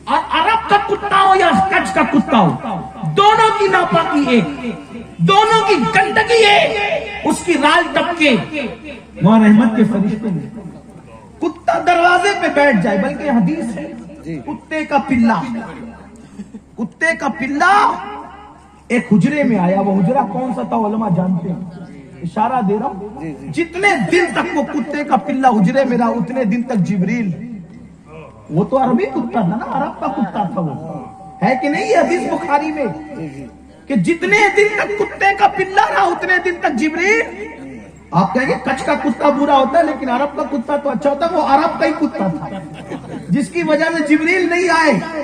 اور عرب کا کتا ہو یا کچھ کا کتا ہو، دونوں کی ناپاکی ایک، دونوں کی گندگی ایک، اس کی رال ٹپکے وہاں رحمت کے فرشتے میں۔ کتا دروازے پہ بیٹھ جائے، بلکہ حدیث ہے کتے کا پلا، کتے کا پلا ایک حجرے میں آیا، وہ حجرہ کون سا تھا علماء جانتے ہیں، اشارہ دے رہا ہوں، جتنے دن تک وہ کتے کا پلا حجرے میں رہا اتنے دن تک جبریل، وہ تو عربی کتا تھا نا، عرب کا کتا تھا وہ، ہے کہ نہیں؟ یہ حدیث بخاری میں کہ جتنے دن تک کتے کا پلا رہا اتنے دن تک جبریل، آپ کہیں گے کچھ کا کتا برا ہوتا ہے لیکن عرب کا کتا تو اچھا ہوتا ہے، وہ عرب کا ہی کتا تھا جس کی وجہ سے جبریل نہیں آئے،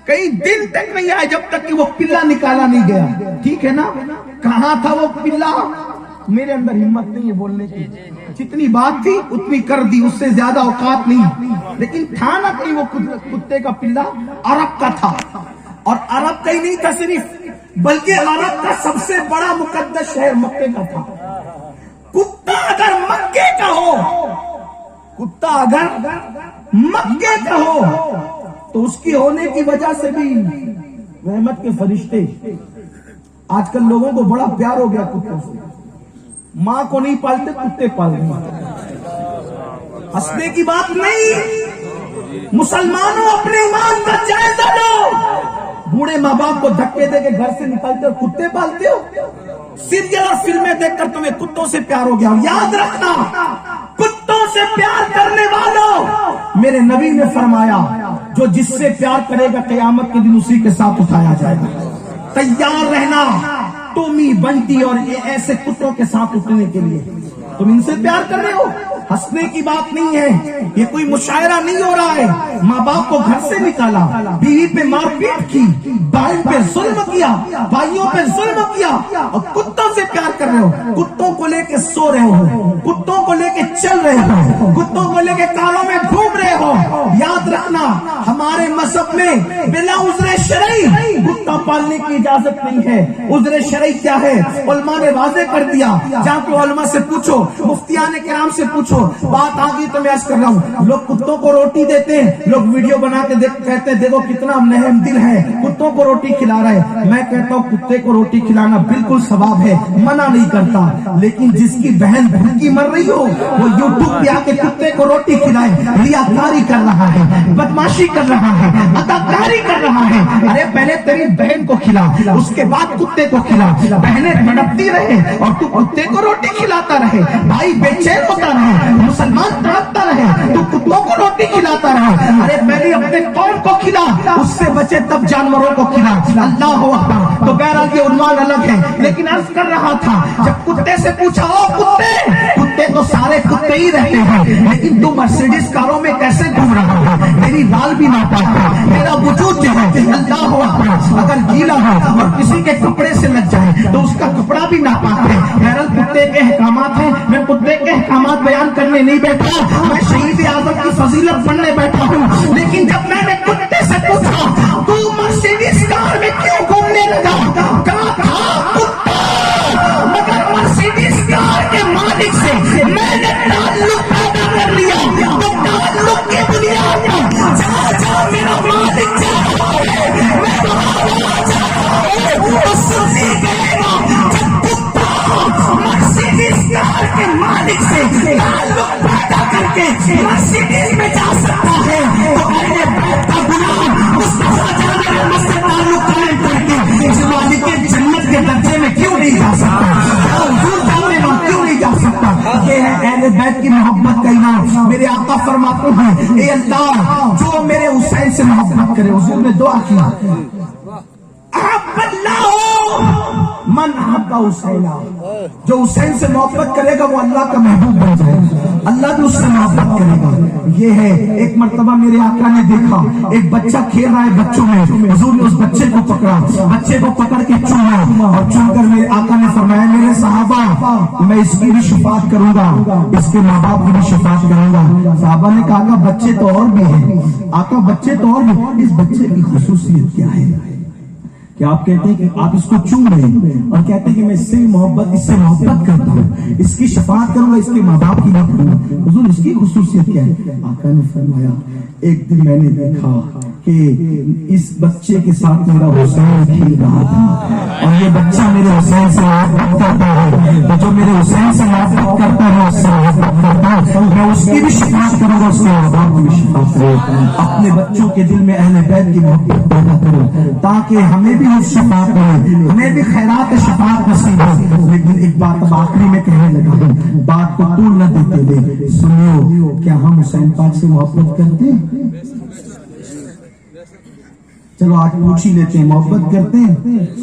کئی دن تک نہیں آئے جب تک کہ وہ پلا نکالا نہیں گیا، ٹھیک ہے نا؟ کہاں تھا وہ پلا؟ میرے اندر ہمت نہیں ہے بولنے کی، جتنی بات تھی اتنی کر دی، اس سے زیادہ اوقات نہیں، لیکن تھا نا کہ وہ کتے کا پلا عرب کا تھا، اور عرب کا ہی نہیں تھا صرف، بلکہ عرب کا سب سے بڑا مقدس شہر مکے کا تھا۔ کتا اگر مکے کا ہو، کتا اگر مکے کا ہو تو اس کی ہونے کی وجہ سے بھی رحمت کے فرشتے، آج کل لوگوں کو بڑا پیار ہو گیا کتوں سے، ماں کو نہیں پالتے کتے پال رہے ہیں، ہنسنے کی بات نہیں، مسلمانوں اپنے ایمان کا جائزہ لو، بوڑھے ماں باپ کو دھکے دے کے گھر سے نکالتے اور کتے پالتے ہو، سیریل اور فلمیں دیکھ کر تمہیں کتوں سے پیار ہو گیا، یاد رکھنا کتوں سے پیار کرنے والوں، میرے نبی نے فرمایا جو جس سے پیار کرے گا قیامت کے دن اسی کے ساتھ اٹھایا جائے گا، تیار رہنا تم ہی بنتی اور یہ ایسے کتوں کے ساتھ اٹھنے کے لیے، تم ان سے پیار کر رہے ہو، ہنسنے کی بات نہیں ہے، یہ کوئی مشاعرہ نہیں ہو رہا ہے، ماں باپ کو گھر سے نکالا، بیوی پہ مار پیٹ کی، بہن پہ ظلم کیا، بھائیوں پہ ظلم کیا، اور کتوں سے پیار کر رہے ہو، کتوں کو لے کے سو رہے ہو، کتوں کو لے کے چل رہے ہو، کتوں کو لے کے کاروں میں گھوم رہے ہو، یاد رکھنا ہمارے مذہب میں بلا عذر شرعی کتا پالنے کی اجازت نہیں ہے۔ عذر شرعی کیا ہے؟ علماء نے واضح کر دیا، جہاں کو علماء سے پوچھو، مفتیان کرام سے پوچھو، بات آگئی تو میں عرض کر رہا ہوں، لوگ کتوں کو روٹی دیتے ہیں، لوگ ویڈیو بنا کے کہتے ہیں دیکھو کتنا نرم دل ہے، کتوں کو روٹی کھلا رہے ہیں، میں کہتا ہوں کتے کو روٹی کھلانا بالکل ثواب ہے، منع نہیں کرتا، لیکن جس کی بہن بھوکی مر رہی ہو وہ یوٹیوب پہ آ کے کتے کو روٹی کھلائے، ریاکاری کر رہا ہے، بدماشی کر رہا ہے، اداکاری کر رہا ہے، ارے پہلے تیری بہن کو کھلا، اس کے بعد کتے کو کھلا، بہنیں تڑپتی رہے اور تو کتے کو روٹی کھلاتا رہے، بھائی بے چین ہوتا رہے، مسلمان تڑپتا رہے، تو کتوں کو روٹی کھلاتا رہے، ارے پہلے اپنے قوم کو کھلا، اس سے بچے تب جانوروں کو کھلا، اللہ اکبر۔ تو بہرحال یہ عنوان الگ ہے، لیکن عرض کر رہا تھا جب کتے سے پوچھا او کتے تو سارے کتے ہی رہتے ہیں، لیکن تو مرسیڈیز کاروں میں کیسے گھوم رہا ہے، میری بال بھی نہ پاتا، میرا وجود جو ہے اللہ اکبر اگر گیلا ہے اور کسی کے کپڑے سے لگ جائے تو اس کا کپڑا بھی نہ پاتے، بہرحال کتے کے احکامات ہیں، میں کتے کے احکامات بیان کرنے نہیں بیٹھا، میں شہید اعظم کی فضیلت پڑھنے بیٹھا ہوں، لیکن جب میں نے کتے سے پوچھا تو مرسیڈیز کار میں کیوں گھومنے لگا، کہا تھا کتا، مگر مرسیڈیز کار کے مالک سے میں نے تعلق پیدا کر لیا، تو تعلق کی بنیاد پر جہاں جہاں میرا مالک جا رہا ہے میں وہاں جا رہا ہوں، تو سنی گئے گا جب کتا مرسیڈیز کار کے مالک سے تعلق پیدا کر کے مرسیڈیز میں جا سکتا ہے تو اہل بیت کا گناہ مصطفیٰ جان رحمت سے تعلق قائم کر کے اس مالک کے جنت کے درجے میں کیوں نہیں جا سکتا، حضور جاننے میں کیوں نہیں جا سکتا، یہ ہے اہل بیت کی محبت کا انعام۔ میرے آقا فرماتے ہیں اے اللہ جو میرے حسین سے محبت کرے، حضور نے دعا کی احب اللہ من احب حسین، جو حسین سے محبت کرے گا وہ اللہ کا محبوب بن جائے گا۔ اللہ بھی اس سے محبت کرے گا. یہ ہے ایک مرتبہ میرے آقا نے دیکھا ایک بچہ کھیل رہا ہے بچوں میں, حضور نے اس بچے کو پکڑا, بچے کو پکڑ کے چوما اور چوم کر میرے آقا نے فرمایا میرے صحابہ میں اس کی بھی شفاعت کروں گا, اس کے ماں باپ کی بھی شفاعت کروں گا. صحابہ نے کہا آقا بچے تو اور بھی ہیں, آقا بچے تو اور بھی, اس بچے کی خصوصیت کیا ہے کہ آپ کہتے ہیں کہ آپ اس کو چوم رہے ہیں اور کہتے ہیں کہ میں اس سے محبت کرتا ہوں, اس کی شفاعت کروں گا, اس کے ماں باپ کی بات کروں گا. حضور اس کی خصوصیت کیا ہے؟ آقا نے فرمایا ایک دن میں نے دیکھا کہ اس بچے کے ساتھ میرا حسین کھیل رہا تھا اور یہ بچہ میرے حسین سے محبت کرتا ہے, تو جو میرے حسین سے محبت کرتا ہے اس سے محبت کرتا ہے, میں اس کی بھی شفاعت کروں گا, اس کے ماں باپ کی بھی شفاعت کروں. اپنے بچوں کے دل میں اہل بیت کی محبت پیدا کرو تاکہ ہمیں بھی اس شفاعت کرے, ہمیں بھی خیرات شفاعت نصیب ہو. لیکن ایک بات اب آخری میں کہنے لگا ہوں, بات کو طول نہ دیتے ہوئے سنیو, کیا ہم حسین پاک سے محبت کرتے ہیں؟ چلو آج پوچھ ہی لیتے ہیں, محبت کرتے ہیں؟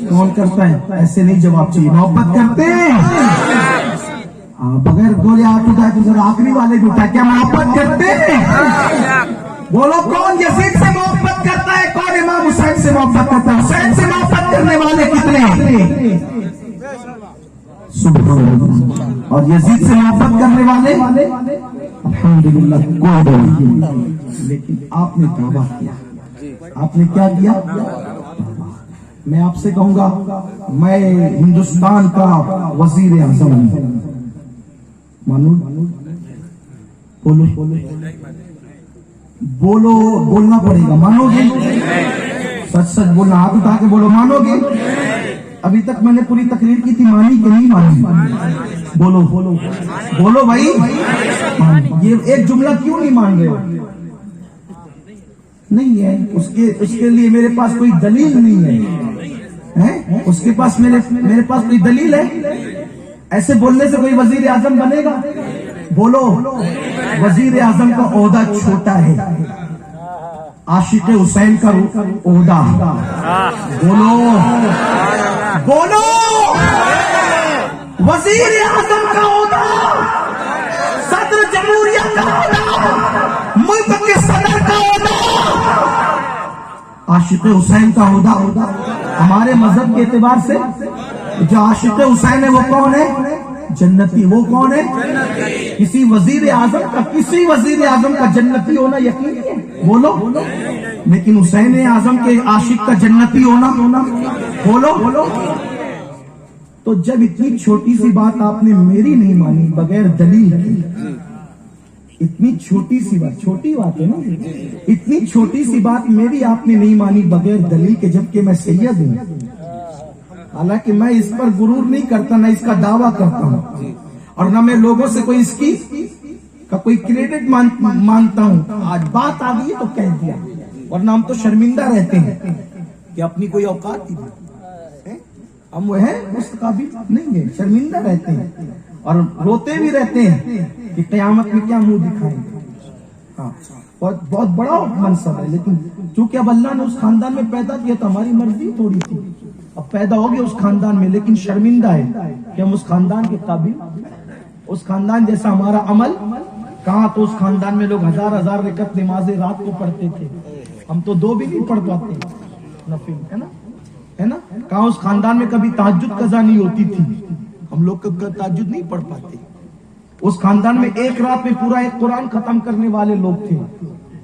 کون کرتا ہے؟ ایسے نہیں جواب چاہیے, محبت کرتے ہیں؟ بغیر گولے ہاتھ اٹھائے تو ذرا آخری والے بھی اٹھائے, کیا محبت کرتے ہیں؟ بولو کون یزید سے محبت کرتا ہے, کون امام حسین سے محبت کرتا ہے؟ حسین سے محبت کرنے والے کتنے ہیں؟ سبحان اللہ. اور یزید سے محبت کرنے والے الحمدللہ کوئی نہیں. لیکن آپ نے توبہ کیا, آپ نے کیا کیا؟ میں آپ سے کہوں گا میں ہندوستان کا وزیر اعظم ہوں, مانو بولو بولو, بولنا پڑے گا, مانو گے؟ سچ سچ بولنا, ہاتھ اٹھا کے بولو مانو گے؟ ابھی تک میں نے پوری تقریر کی تھی, مانی کہ نہیں مانی؟ بولو بولو بولو بھائی, یہ ایک جملہ کیوں نہیں مان رہے؟ نہیں ہے اس کے لیے میرے پاس کوئی دلیل نہیں ہے, اس کے پاس میرے پاس کوئی دلیل ہے؟ ایسے بولنے سے کوئی وزیر اعظم بنے گا؟ بولو, وزیر اعظم کا عہدہ چھوٹا ہے, عاشق حسین کا عہدہ. بولو بولو, وزیر اعظم کا عہدہ, صدر جمہوریہ کا عہدہ, ملک کے صدر کا عہدہ, عاشق حسین کا عہدہ. ہمارے مذہب کے اعتبار سے جو عاشق حسین ہے وہ کون ہے؟ جنتی. وہ کون ہے؟ کسی وزیر اعظم کا جنتی ہونا یقینی ہے, بولو. لیکن حسین اعظم کے عاشق کا جنتی ہونا, بولو. تو جب اتنی چھوٹی سی بات آپ نے میری نہیں مانی بغیر دلیل کی, اتنی چھوٹی سی بات, چھوٹی بات ہے نا, اتنی چھوٹی سی بات میری آپ نے نہیں مانی بغیر دلیل کے, جبکہ میں سید ہوں. حالانکہ میں اس پر غرور نہیں کرتا, نہ اس کا دعویٰ کرتا ہوں, اور نہ میں لوگوں سے کوئی اس کی کا کوئی کریڈٹ مانتا ہوں. آج بات آ گئی تو کہہ دیا, ورنہ ہم تو شرمندہ رہتے ہیں کہ اپنی کوئی اوقات نہیں, ہم وہ ہیں اس قابل نہیں ہے, شرمندہ رہتے ہیں اور روتے بھی رہتے ہیں کہ قیامت میں کیا منہ دکھائیں گے. ہاں بہت بڑا منصب ہے, لیکن چونکہ اب اللہ نے اس خاندان میں پیدا کیا تو ہماری مرضی تھوڑی تھی, اب پیدا ہو گیا اس خاندان میں, لیکن شرمندہ ہے کہ ہم اس خاندان کے قابل, اس خاندان جیسا ہمارا عمل کہاں. تو اس خاندان میں لوگ ہزار رکعت نمازیں رات کو پڑھتے تھے, ہم تو 2 بھی نہیں پڑھ پاتے نفل, ہے نا. کہاں اس خاندان میں کبھی تہجد قضا نہیں ہوتی تھی, ہم لوگ کب تہجد نہیں پڑھ پاتے. اس خاندان میں ایک رات میں پورا ایک قرآن ختم کرنے والے لوگ تھے,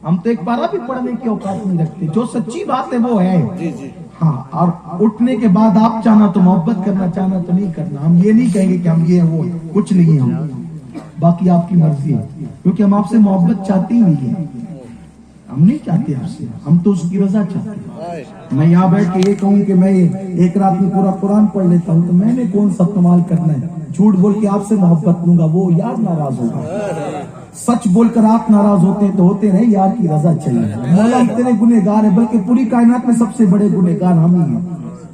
ہم تو ایک پارہ بھی پڑھنے کی اوقات نہیں رکھتے. جو سچی بات ہے وہ ہے. ہاں, اور اٹھنے کے بعد آپ چاہنا تو محبت کرنا, چاہنا تو نہیں کرنا. ہم یہ نہیں کہیں گے کہ ہم یہ ہیں وہ, کچھ نہیں ہے, باقی آپ کی مرضی ہے, کیونکہ ہم آپ سے محبت چاہتے ہی نہیں ہیں. ہم نہیں چاہتے آپ سے, ہم تو اس کی رضا چاہتے ہیں. میں یہاں بیٹھ کے یہ کہوں کہ میں ایک رات میں پورا قرآن پڑھ لیتا ہوں تو میں نے کون سا کمال کرنا ہے. جھوٹ بول کے آپ سے محبت لوں گا, وہ یار ناراض ہوگا. سچ بول کر آپ ناراض ہوتے ہیں تو ہوتے رہے, یار کی رضا چاہیے. مولا اتنے گنہگار ہے, بلکہ پوری کائنات میں سب سے بڑے گنہگار ہم ہی ہیں,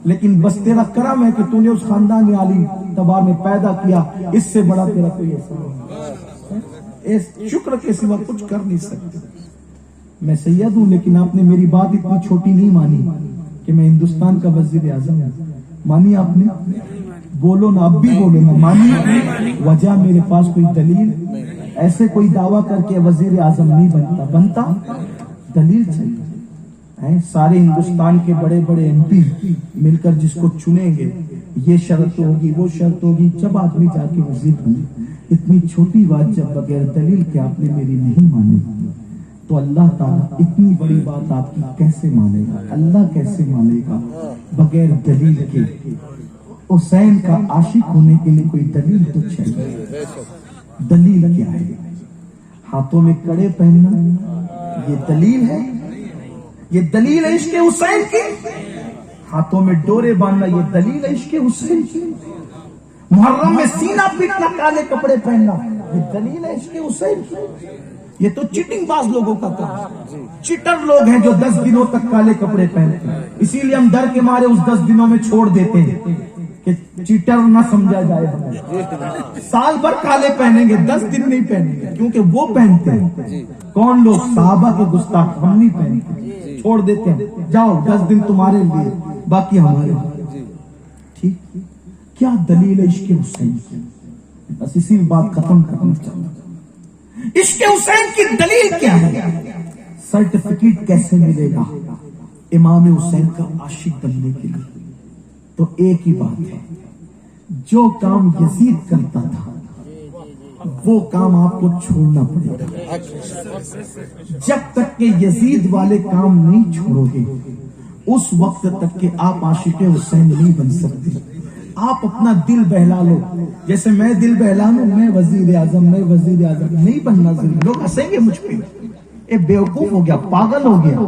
لیکن بس تیرا کرم ہے کہ تو نے اس خاندان عالی تبار میں پیدا کیا, اس سے بڑا تیرا کوئی ایسا شکر کے سوا کچھ کر نہیں سکتے. میں سید ہوں, لیکن آپ نے میری بات اتنی چھوٹی نہیں مانی کہ میں ہندوستان کا وزیر اعظم ہوں. مانی آپ نے؟ بولو نا, اب بھی بولو نا, مانی. وجہ میرے پاس کوئی دلیل ایسے کوئی دعویٰ کر کے وزیر اعظم نہیں بنتا دلیل چاہیے. سارے ہندوستان کے بڑے بڑے ایم پی مل کر جس کو چنیں گے یہ شرط ہوگی وہ شرط ہوگی, جب آدمی جا کے وزیر بنے. اتنی چھوٹی بات جب بغیر دلیل کے آپ نے میری نہیں مانی تو اللہ تعالیٰ اتنی بڑی بات آپ کی کیسے مانے گا؟ اللہ کیسے مانے گا بغیر دلیل کے؟ حسین کا عاشق ہونے کے لیے کوئی دلیل تو چاہیے. دلیل کیا ہے؟ ہاتھوں میں کڑے پہننا یہ دلیل ہے؟ یہ دلیل ہے عشق حسین کی؟ ہاتھوں میں ڈورے باندھنا یہ دلیل ہے عشق حسین کی؟ محرم میں سینہ پیٹنا کالے کپڑے پہننا یہ دلیل ہے عشق حسین کی؟ یہ تو چیٹنگ باز لوگوں کا کام. چیٹر لوگ ہیں جو 10 دنوں تک کالے کپڑے پہنتے ہیں, اسی لیے ہم ڈر کے مارے اس 10 دنوں میں چھوڑ دیتے ہیں کہ چیٹر نہ سمجھا جائے. سال بھر کالے پہنیں گے 10 دن نہیں پہنیں گے کیونکہ وہ پہنتے ہیں. کون لوگ؟ صحابہ کے گستاخ. ہم نہیں پہنتے, چھوڑ دیتے ہیں. جاؤ 10 دن تمہارے لیے باقی ہمارے لیے. ٹھیک, کیا دلیل ہے عشق حسین کی؟ بس اسی بات ختم کرنا چاہتا ہوں. عشق حسین کی دلیل کیا ہے؟ سرٹیفکیٹ کیسے ملے گا امام حسین کا عاشق بننے کے لیے؟ تو ایک ہی بات ہے, جو کام یزید کرتا تھا وہ کام آپ کو چھوڑنا پڑے گا. جب تک کہ یزید والے کام نہیں چھوڑو گے اس وقت تک کہ آپ عاشق حسین نہیں بن سکتے. آپ اپنا دل بہلا لو, جیسے میں دل بہلا لوں میں وزیر اعظم نہیں بننا ضروری. لوگ ہنسیں گے مجھ پہ, اے بیوقوف ہو گیا, پاگل ہو گیا,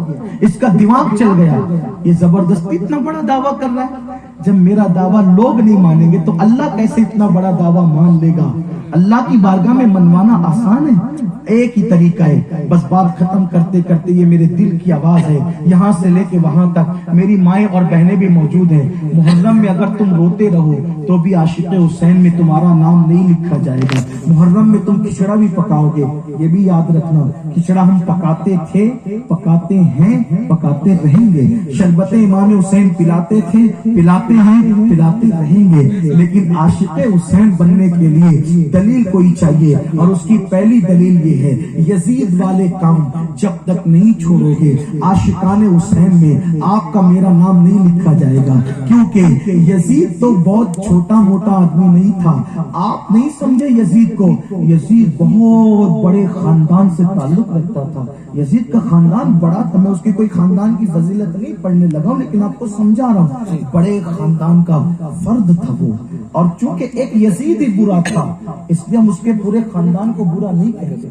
اس کا دماغ چل گیا, یہ زبردستی اتنا بڑا دعویٰ کر رہا ہے. جب میرا دعویٰ لوگ نہیں مانیں گے تو اللہ کیسے اتنا بڑا دعویٰ مان لے گا؟ اللہ کی بارگاہ میں منوانا آسان ہے, ایک ہی طریقہ ہے. بس بات ختم کرتے کرتے یہ میرے دل کی آواز ہے, یہاں سے لے کے وہاں تک میری مائیں اور بہنیں بھی موجود ہیں. محرم میں اگر تم روتے رہو تو بھی عاشق حسین میں تمہارا نام نہیں لکھا جائے گا. محرم میں تم کھچڑا بھی پکاؤ گے, یہ بھی یاد رکھنا, کھچڑا ہم پکاتے تھے, پکاتے ہیں, پکاتے رہیں گے. شربت امام حسین پلاتے تھے, پلاتے ہیں, پلاتے رہیں گے. لیکن عاشق حسین بننے کے لیے دلیل کوئی چاہیے, اور اس کی پہلی دلیل یہ ہے, یزید والے کام جب تک نہیں چھوڑو گے عاشقان حسین میں آپ کا میرا نام نہیں لکھا جائے گا. کیونکہ یزید تو بہت چھوٹا موٹا آدمی نہیں تھا, آپ نہیں سمجھے یزید کو. یزید بہت بڑے خاندان سے تعلق رکھتا تھا. یزید کا خاندان بڑا تھا, میں اس کے کوئی خاندان کی فضیلت نہیں پڑھنے لگا ہوں, لیکن آپ کو سمجھا رہا ہوں. بڑے خاندان کا فرد تھا وہ, اور چونکہ ایک یزید ہی برا تھا اس لیے ہم اس کے پورے خاندان کو برا نہیں کہتے.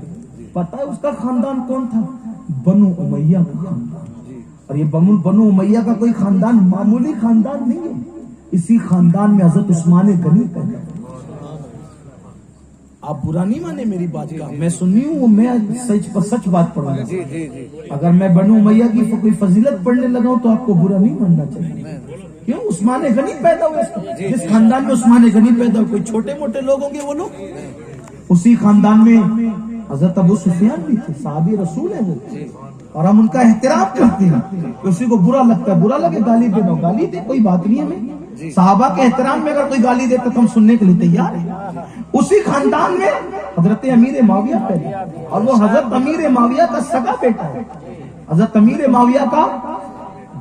پتہ ہے اس کا خاندان کون تھا؟ بنو امیہ کا خاندان. اور یہ بنو امیہ کا کوئی خاندان معمولی خاندان نہیں ہے. اسی خاندان میں حضرت عثمان غنی پیدا ہوئے. آپ برا نہیں مانے میری بات کا, میں سنی ہوں, میں سچ بات پڑھوں گا. اگر میں بنو امیہ کی کوئی فضیلت پڑھنے لگا ہوں تو آپ کو برا نہیں ماننا چاہیے. کیوں؟ عثمان غنی پیدا ہوئے, جس خاندان میں عثمان غنی پیدا ہوئے, کوئی چھوٹے موٹے لوگ ہوں گے وہ لوگ. اسی خاندان میں حضرت ابو سفیان بھی تھے, صحابی رسول ہیں وہ, اور ہم ان کا احترام کرتے ہیں. کسی کو برا لگتا ہے, برا لگے گالی دے دو, گالی دے, کوئی بات نہیں ہمیں. صحابہ کے احترام میں اگر کوئی گالی دیتا تو ہم سننے کے لیے تیار ہیں. اسی خاندان میں حضرت امیر معاویہ پیدا, اور وہ حضرت امیر معاویہ کا سگا بیٹا ہے. حضرت امیر معاویہ کا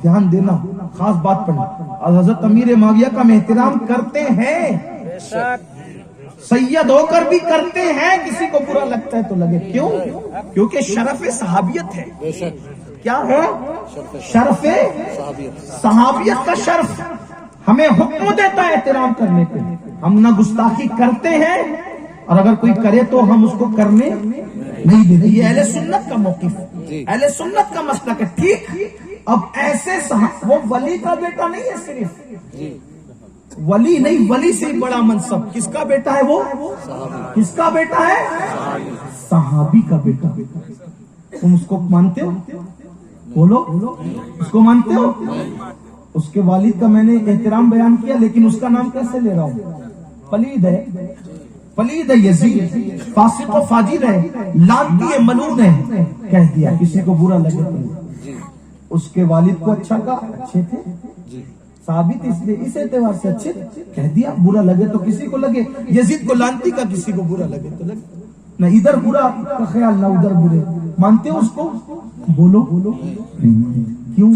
دھیان دینا, خاص بات پڑھنا, اور حضرت امیر معاویہ کا ہم احترام کرتے ہیں, سید ہو کر بھی کرتے ہیں. کسی کو برا لگتا ہے تو لگے, کیوں؟ کیونکہ شرف صحابیت ہے. کیا ہے؟ شرف صحابیت کا شرف ہمیں حکم دیتا ہے احترام کرنے پہ. ہم نہ گستاخی کرتے ہیں, اور اگر کوئی کرے تو ہم اس کو کرنے نہیں دیتے. یہ اہل سنت کا موقف ہے, اہل سنت کا مسلک ہے. ٹھیک, اب ایسے وہ ولی کا بیٹا نہیں ہے, صرف ولی نہیں, ولی سے بڑا منصب کس کا بیٹا ہے؟ وہ کس کا بیٹا ہے؟ صحابی کا بیٹا. تم اس کو مانتے ہو؟ بولو, اس کو مانتے ہو؟ اس کے والد کا میں نے احترام بیان کیا, لیکن اس کا نام کیسے لے رہا ہوں؟ پلید ہے, پلید ہے یزید, فاسق و فاجر ہے, لعنتی ہے, ملعون ہے, کہہ دیا. کسی کو برا لگے تو اس کے والد کو اچھا کہا, اچھے تھے, ثابت اس لیے اس اعتبار سے اچھے کہہ دیا. برا لگے تو کسی کو لگے, یزید کو لعنتی کا, کسی کو برا لگے تو لگے. نہ ادھر برا کا خیال نہ ادھر برے. مانتے ہو اس کو؟ بولو. کیوں؟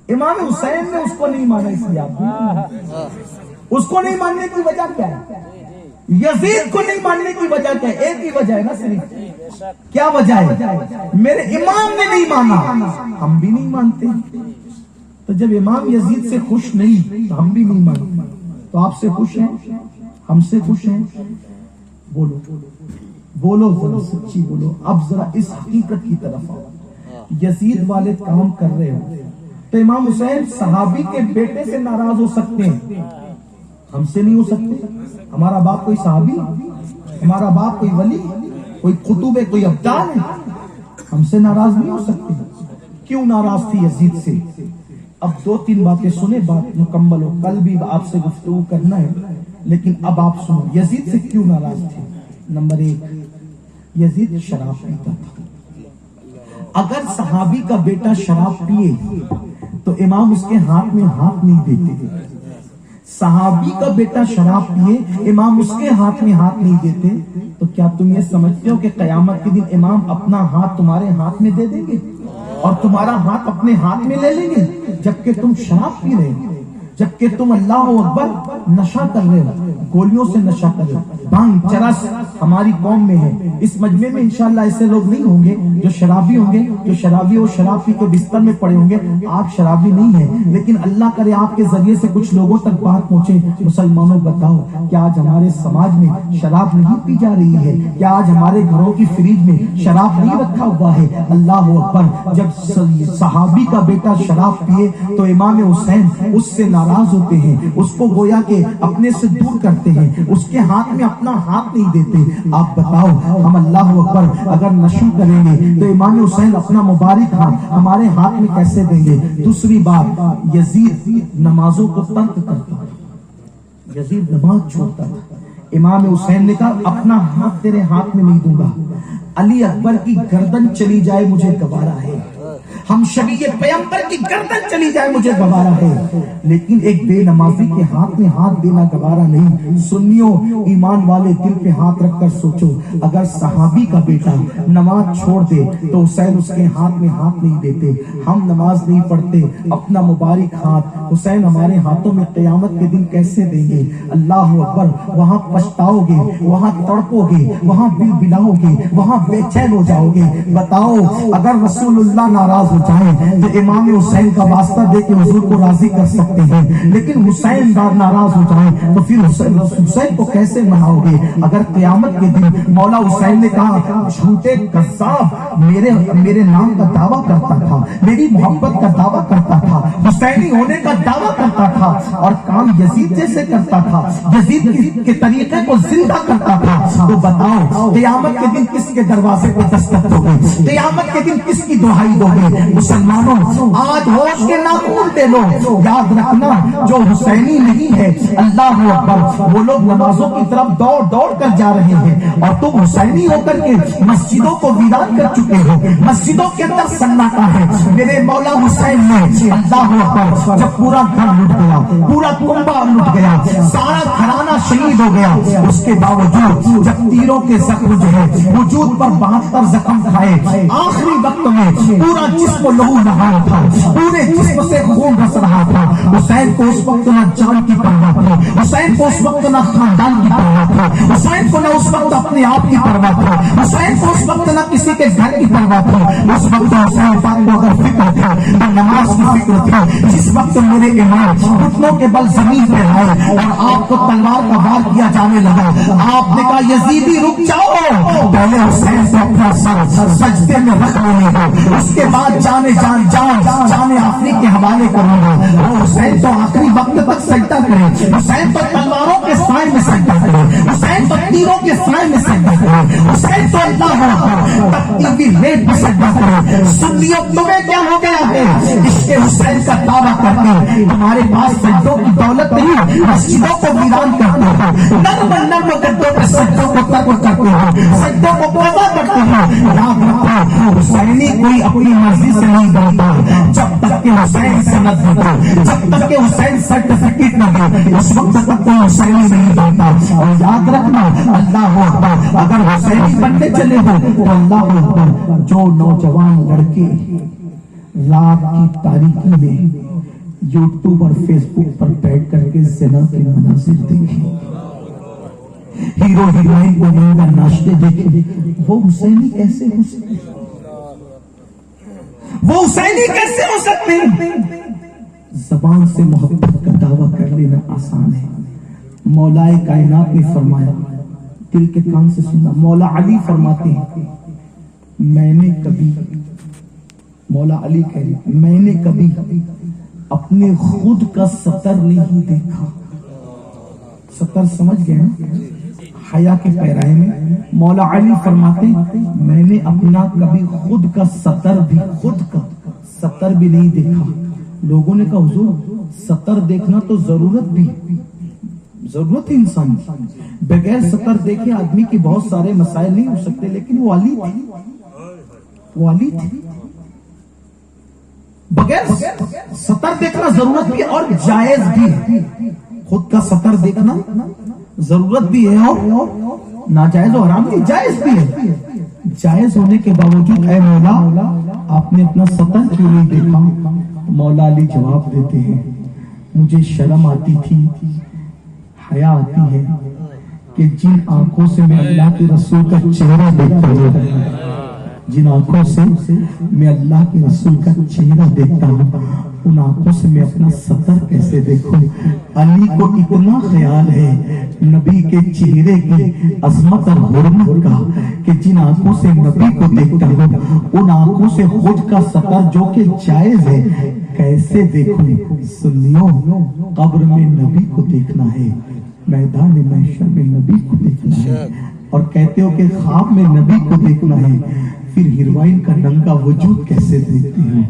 امام حسین نے اس کو نہیں مانا, اس لیے آپ اس کو نہیں ماننے کی وجہ کیا ہے؟ یزید کو نہیں ماننے کی وجہ کیا ہے؟ ایک ہی وجہ ہے نا صرف. کیا وجہ ہے؟ میرے امام نے نہیں مانا, ہم بھی نہیں مانتے. تو جب امام یزید سے خوش نہیں تو ہم بھی نہیں مانتے. تو آپ سے خوش ہیں, ہم سے خوش ہیں؟ بولو بولو, ذرا سچی بولو. اب ذرا اس حقیقت کی طرف آؤ. یزید والے کام کر رہے ہو تو امام حسین صحابی کے بیٹے سے ناراض ہو سکتے ہیں, ہم سے نہیں ہو سکتے. ہمارا باپ کوئی صحابی, ہمارا باپ کوئی ولی, کوئی قطب ہے, کوئی ابدال ہے, ہم سے ناراض نہیں ہو سکتے. کیوں ناراض تھی یزید سے؟ اب 2-3 باتیں سنیں, بات مکمل ہو. کل بھی آپ سے گفتگو کرنا ہے, لیکن اب آپ سنو یزید سے کیوں ناراض تھے. نمبر 1, یزید شراب پیتا تھا. اگر صحابی کا بیٹا شراب پیے تو امام اس کے ہاتھ میں ہاتھ نہیں دیتے. صحابی کا بیٹا شراب پیے, امام اس کے ہاتھ میں ہاتھ نہیں دیتے. تو کیا تم یہ سمجھتے ہو کہ قیامت کے دن امام اپنا ہاتھ تمہارے ہاتھ میں دے دیں گے اور تمہارا ہاتھ اپنے ہاتھ میں لے لیں گے جبکہ تم شراب پی رہے ہو, جبکہ تم اللہ اکبر نشہ کر رہے ہو, گولیوں سے نشہ کر رہے ہو. بھنگ چرس ہماری قوم میں ہے. اس مجمع میں انشاءاللہ ایسے لوگ نہیں ہوں گے جو شرابی ہوں گے, جو شرابی اور شراب پی کے بستر میں پڑے ہوں گے. آپ شرابی نہیں ہیں, لیکن اللہ کرے آپ کے ذریعے سے کچھ لوگوں تک بات پہنچے. مسلمانوں بتاؤ, کیا آج ہمارے سماج میں شراب نہیں پی جا رہی ہے؟ کیا آج ہمارے گھروں کی فریج میں شراب نہیں رکھا ہوا ہے؟ اللہ اکبر. جب صحابی کا بیٹا شراب پیے تو امام حسین اس سے ناراض ہوتے ہیں, اس کو گویا کہ اپنے سے دور کرتے ہیں, اس کے ہاتھ میں اپنا ہاتھ نہیں دیتے. آپ بتاؤ, ہم اللہ اکبر اگر نشہ کریں گے تو امام حسین اپنا مبارک ہاتھ ہمارے ہاتھ میں کیسے دیں گے؟ دوسری بات, یزید نمازوں کو ترک کرتا تھا, یزید نماز چھوڑتا تھا. امام حسین نے کہا اپنا ہاتھ تیرے ہاتھ میں نہیں دوں گا, علی اکبر کی گردن چلی جائے مجھے گوارا ہے, ہم شبیہ پیغمبر کی گردن چلی جائے مجھے گوارا ہے, لیکن ایک بے نمازی کے ہاتھ میں ہاتھ دینا گوارا نہیں. سنیو, ایمان والے دل پہ ہاتھ رکھ کر سوچو, اگر صحابی کا بیٹا نماز چھوڑ دے تو حسین اس کے ہاتھ میں ہاتھ نہیں دیتے. ہم نماز نہیں پڑھتے, اپنا مبارک ہاتھ حسین ہمارے ہاتھوں میں قیامت کے دن کیسے دیں گے؟ اللہ اکبر. وہاں پچھتاؤ گے, وہاں تڑپو گے, وہاں بل بلاؤ گے, وہاں بے چین ہو جاؤ گے. بتاؤ, اگر رسول اللہ ناراض ہو جائیں تو امام حسین کا واسطہ دے کے حضور کو راضی کر سکتے ہیں, لیکن حسین ناراض ہو جائیں تو پھر حسین کو کیسے مناؤ گے؟ اگر قیامت کے دن مولا حسین نے کہا جھوٹے قذاب میرے نام کا دعویٰ کرتا تھا, میری محبت کا دعویٰ کرتا تھا, حسینی ہونے کا دعویٰ کرتا تھا اور کام یزید جیسے کرتا تھا, یزید کے طریقے کو زندہ کرتا تھا, تو بتاؤ قیامت کے دن کس کے دروازے کو دستک دو گے؟ قیامت کے دن کس کی دہائی دو گے؟ مسلمانوں, آج ہوش کے ناخن دے لو. یاد رکھنا, جو حسینی نہیں ہے, اللہ اکبر, وہ لوگ نمازوں کی طرف دوڑ دوڑ کر جا رہے ہیں اور تم حسینی ہو کر کے مسجدوں کو ویران کر چکے ہو, مسجدوں کے اندر سناٹا ہے. میرے مولا حسین نے, اللہ اکبر, جب پورا گھر لٹ گیا, پورا کنبہ لٹ گیا, سارا گھرانہ شہید ہو گیا, اس کے باوجود جب تیروں کے زخم جو ہے وجود پر 72 زخم کھائے, آخری وقت میں پورا جسم لہو نہا تھا, پورے جسم سے خون رس رہا تھا. حسین کو اس وقت نہ جان کی پرواہ تھی, حسین کو اس وقت نہ خاندان کی پرواہ تھی, حسین کو نہ اس وقت اپنے آپ کی پرواہ تھا, حسین کو اس وقت نہ کسی کے گھر کی پرواہ تھی. اس وقت حسین پاک کو اگر فکر تھی تو نماز کی فکر تھی. جس وقت میرے امام گھٹنوں کے بل زمین پہ آئے اور آپ کو تلوار کا وار کیا جانے لگا, آپ نے کہا یزیدی رک جاؤ, پہلے حسین سے اپنا سر سجدے میں رکھ لینے گا, اس کے بعد جان آخری کے حوالے کروں گا. وہ حسین تو آخری وقت تک سجدہ کرے, حسین تو تلواروں کے سائے میں سجدہ کرے, حسین تو تیروں کے سائے میں سجدہ کرے, حسین تو اللہ تختی کی ریت میں سجدہ کرے. سنیوں, تمہیں کیا ہو گیا ہے؟ اس کے حسین کا دعویٰ کرتے ہمارے پاس سجدوں کی دولت نہیں, مسجدوں کو ویران کرتے ہو, نرم گدوں پہ سجدوں کو ترک کرتے ہو, سجدوں کو قضا کرتے ہو. یاد رکھو, حسینی کوئی اپنی مرضی سے نہیں بنتا. جب تک تک کہ حسین سند نہ دے، جب تک کہ حسین سرٹیفکیٹ نہ دے، اس وقت تک کوئی حسینی نہیں بنتا۔ اور یاد رکھنا، اللہ اکبر، اگر حسینی بننے چلے ہو تو اللہ اکبر، جو نوجوان لڑکے رات کی تاریکی میں یوٹیوب اور فیس بک پر بیٹھ کر کے زنا کے مناظر دیکھیں، ہیرو ہیروئن کو مہنگا ناشتے دیکھیں، وہ حسینی کیسے ہو سکتے؟ وہ حسینی کیسے ہو سکتے؟ زبان سے محبت کا دعویٰ کر لینا آسان ہے۔ مولا کائنات نے فرمایا، دل کے کان سے سننا، مولا علی فرماتے ہیں، میں نے کبھی، مولا علی کہہ رہے، میں نے کبھی اپنے خود کا سطر نہیں دیکھا۔ سطر سمجھ گئے نا، حیا کے پیرائے میں مولا علی فرماتے ہیں، میں نے اپنا کبھی خود کا سطر بھی، خود کا سطر بھی نہیں دیکھا۔ لوگوں نے کہا حضور سطر دیکھنا تو ضرورت بھی، ضرورت ہے انسان کی، بغیر سطر دیکھے آدمی کے بہت سارے مسائل نہیں ہو سکتے، لیکن وہ علی تھی، وہ علی تھی، بغیر سطر دیکھنا ضرورت بھی اور جائز بھی ہے۔ خود کا سطر دیکھنا ضرورت بھی ہے اور ناجائز و حرام بھی، جائز بھی ہے۔ جائز ہونے کے باوجود اے مولا آپ نے اپنا سطر کیوں نہیں دیکھا؟ مولا علی جواب دیتے ہیں، مجھے شرم آتی تھی، حیا آتی ہے کہ جن آنکھوں سے میں اللہ کے رسول کا چہرہ دیکھتا ہوں، جن آنکھوں سے میں اللہ کے رسول کا چہرہ دیکھتا ہوں، ان آنکھوں سے میں اپنا سطر کیسے دیکھوں؟ علی کو اتنا خیال ہے نبی کے چہرے کی عظمت اور حرمت کا کہ جن آنکھوں سے نبی کو دیکھتا ہوں، ان آنکھوں سے خود کا سطر جو کہ جائز ہے کیسے دیکھوں؟ سنیو، قبر میں نبی کو دیکھنا ہے، میدان محشر میں نبی کو دیکھنا ہے، اور کہتے ہو کہ خواب میں نبی کو دیکھنا ہے، پھر ہیروئن کا ننگا وجود کیسے دیکھتی ہو؟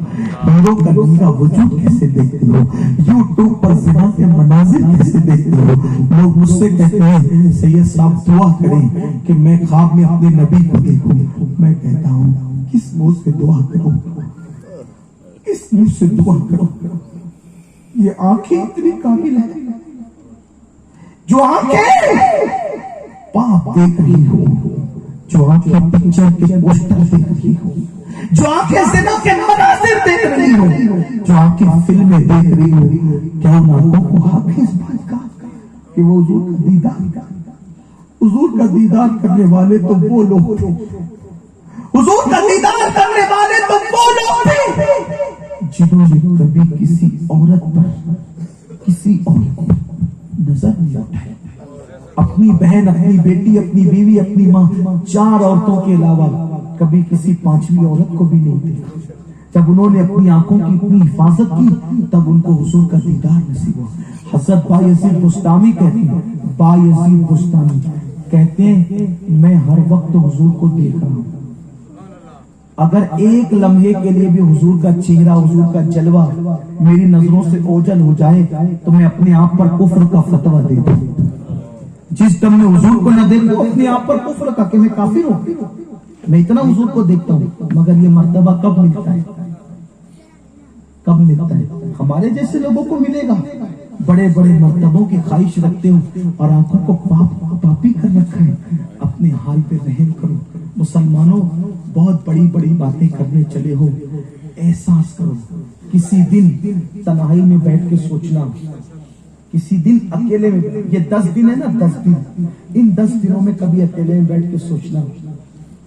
ہیرو کا ننگا وجود کیسے دیکھتی ہو؟ یوٹیوب پر زنا کے مناظر کیسے دیکھتی ہو؟ لوگ مجھ سے کہتے ہیں سید صاحب دعا کریں کہ میں خواب میں اپنے نبی کو دیکھوں۔ میں کہتا ہوں کس منہ سے دعا کروں، کس منہ سے دعا کروں؟ یہ آنکھیں اتنی کامل ہیں، جو آنکھیں پاپ دیکھ رہی ہو، جو آنکھیں پکچر کے پوسٹر دیکھ رہی ہو، جو آنکھیں زنا کے مناظر دیکھ رہی ہو، جو آنکھیں فلمیں دیکھ رہی ہو، کیا ان آنکھوں کو حافظ بات کا کہ وہ حضور کا دیدار، حضور کا دیدار کرنے والے تو وہ لوگ تھے، حضور کا دیدار کرنے والے تو وہ لوگ تھے جنہوں نے کبھی کسی عورت پر، کسی عورت کو نظر نہیں اٹھائی، اپنی بہن، اپنی بیٹی، اپنی بیوی، اپنی ماں، 4 عورتوں کے علاوہ کبھی کسی 5ویں عورت کو بھی نہیں دیکھا۔ جب انہوں نے اپنی آنکھوں کی اتنی حفاظت کی تب ان کو حضور کا دیدار نصیب ہوا۔ حضرت بایزید بستامی کہتے ہیں، بایزید بستامی کہتے ہیں میں ہر وقت حضور کو دیکھ رہا ہوں، اگر ایک لمحے کے لیے بھی حضور کا چہرہ، حضور کا جلوہ میری نظروں سے اوجھل ہو جائے تو میں اپنے آپ پر کفر کا فتویٰ دے دوں۔ جس دم میں حضور کو نہ دیکھوں اپنے آپ پر کفر کا کہ میں کافر ہوں، میں اتنا حضور کو دیکھتا ہوں، مگر یہ مرتبہ کب ملتا ہے؟ کب ملتا ہے؟ ہمارے جیسے لوگوں کو ملے گا، بڑے بڑے مرتبوں کی خواہش رکھتے ہو اور آنکھوں کو پاپی کر رکھا ہے۔ اپنے حال پہ رحم کرو مسلمانوں، بہت بڑی بڑی باتیں کرنے چلے ہو، احساس کرو، کسی دن تنہائی میں بیٹھ کے سوچنا، کسی دن اکیلے میں، یہ 10 دن ہے نا، 10 دن، ان 10 دنوں میں کبھی اکیلے میں بیٹھ کے سوچنا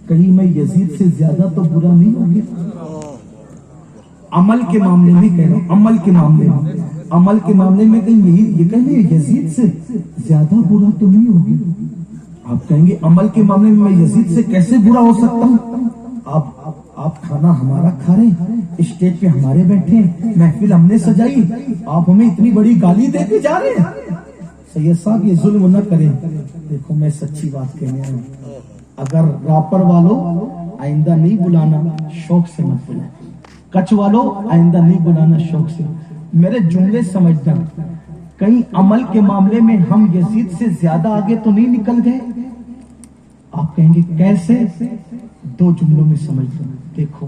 کہیں میں یزید سے زیادہ تو برا نہیں ہو گیا۔ عمل کے معاملے میں کہہ رہا ہوں، عمل کے معاملے میں کہیں یہ کہیں یزید سے زیادہ برا تو نہیں ہو گیا۔ آپ کہیں گے عمل کے معاملے میں یزید سے کیسے برا ہو سکتا ہوں؟ آپ کھانا ہمارا کھا رہے ہیں، اسٹیج پہ ہمارے بیٹھے ہیں، محفل ہم نے سجائی، آپ ہمیں اتنی بڑی گالی دے کے جا رہے ہیں۔ سید صاحب یہ ظلم نہ کریں، دیکھو میں سچی بات کہنے آیا ہوں، اگر راپر والوں آئندہ نہیں بلانا، شوق سے مت بلانا، کچھ والوں آئندہ نہیں بلانا، شوق سے، میرے جملے سمجھنا، کہیں عمل کے معاملے میں ہم یزید سے زیادہ آگے تو نہیں نکل گئے؟ آپ کہیں گے کیسے؟ 2 جملوں میں سمجھ لو، دیکھو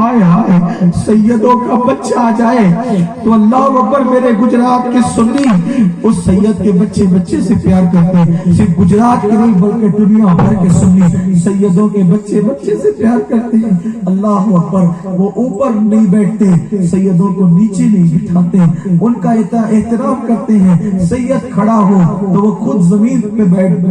ہائے ہائے سیدوں کا بچہ آ جائے تو اللہ اکبر، میرے گجرات کے سنی اس سید کے بچے بچے سے پیار کرتے ہیں، صرف گجرات کے نہیں بلکہ دنیا بھر کے سنی سیدوں کے بچے بچے سے پیار کرتے ہیں۔ اللہ اکبر، وہ اوپر نہیں بیٹھتے، سیدوں کو نیچے نہیں بٹھاتے، ان کا احترام کرتے ہیں۔ سید کھڑا ہو تو وہ خود زمین پہ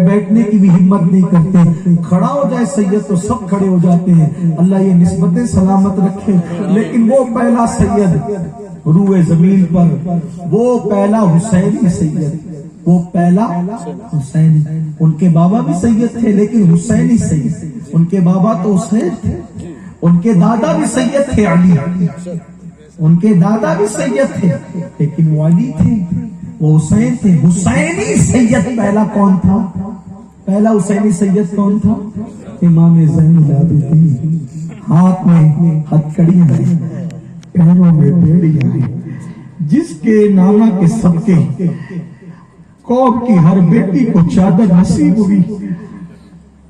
بیٹھنے کی بھی ہمت نہیں کرتے، کھڑا ہو جائے سید تو سب کھڑے ہو جاتے ہیں۔ اللہ یہ نسبتیں سلامت رکھے۔ لیکن وہ پہلا سید روئے زمین پر، وہ پہلا حسینی سید، وہ پہلا حسینی، ان کے بابا بھی سید تھے لیکن حسینی سید، ان کے بابا تو حسین تھے، ان کے دادا بھی سید تھے علی، ان کے دادا بھی سید تھے لیکن وہ علی تھے، وہ حسین تھے۔ حسینی سید پہلا کون تھا؟ پہلا حسینی سید کون تھا؟ امام زین العابدین۔ ہاتھ میں ہتھکڑیاں ہیں، پیروں میں بیڑیاں ہیں، جس کے نانا کے صدقے قوم کی ہر بیٹی کو چادر نصیب ہوئی،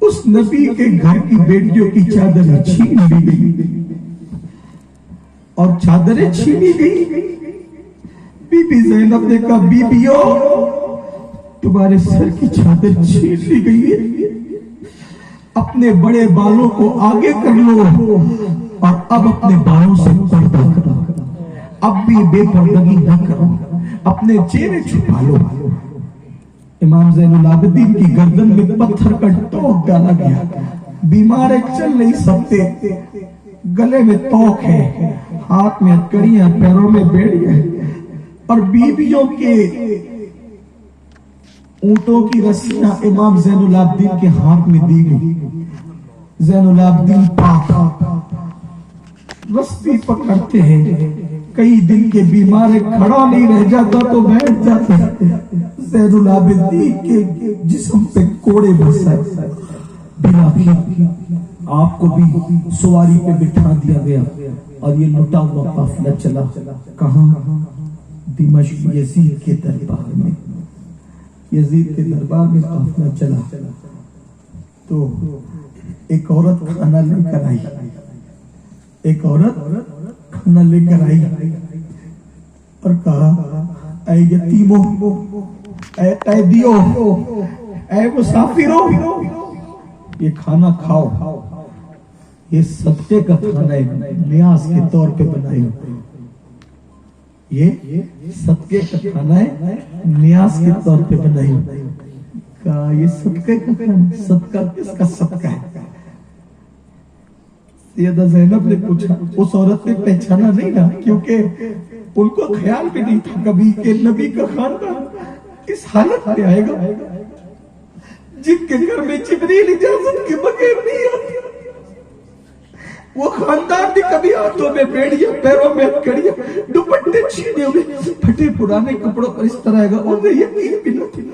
اس نبی کے گھر کی بیٹیوں کی چادریں چھین لی گئی، اور چادریں چھینی گئی۔ بی بی زینب نے کہا بیبیوں تمہارے سر کی چادر چھین لی گئی ہے، اپنے بڑے بالوں کو آگے کر لو اور اب اپنے بالوں سے پردہ کرو، اب بھی بے پردگی نہ کرو، اپنے چہرے چھپا لو۔ امام زین العابدین کی گردن میں پتھر کا ٹوک ڈالا گیا، بیمار چل نہیں سکتے، گلے میں توق ہے، ہاتھ میں ہتھکڑیاں، پیروں میں بیڑیاں، اور بیویوں کے اونٹوں کی رسیاں امام زین العابدین کے ہاتھ میں دی گئی۔ زین العابدین پاک رسی پکڑتے ہیں، کئی دن کے بیمار کھڑا نہیں رہ جاتا تو بیٹھ جاتے ہیں۔ زین العابدین کے جسم پہ کوڑے برسائے، بلاخر آپ کو بھی سواری پہ بٹھا دیا گیا اور یہ لٹا ہوا قافلہ چلا کہاں؟ دمشق یزید کے دربار میں، یزید کے دربار میں قافلہ چلا تو ایک عورت کھانا لے کر آئی، ایک عورت کھانا لے کر آئی اور کہا اے یتیموں، اے قیدیوں، اے مسافروں، یہ کھانا کھاؤ، یہ صدقے کا کھانا ہے، نیاز کے طور پہ بنائی، یہ صدقے کا کھانا ہے، نیاز کے طور پہ بنائی۔ کہا یہ صدقے کا کھانا، صدقہ کس کا صدقہ ہے؟ سیدہ زینب نے پوچھا، اس عورت نے پہچانا نہیں نا، کیونکہ ان کو خیال بھی نہیں تھا کبھی کہ نبی کا خاندان اس حالت میں آئے گا، جن کے گھر میں جبریل اجازت کے بغیر نہیں آتی، وہ خاندان بھی کبھی ہاتھوں میں بیڑیاں، پیروں میں ہتھکڑیاں، دوپٹے چھینے ہوئے، پھٹے پرانے کپڑوں پر اس طرح آئے گا، انہیں یقین بھی نہ تھی۔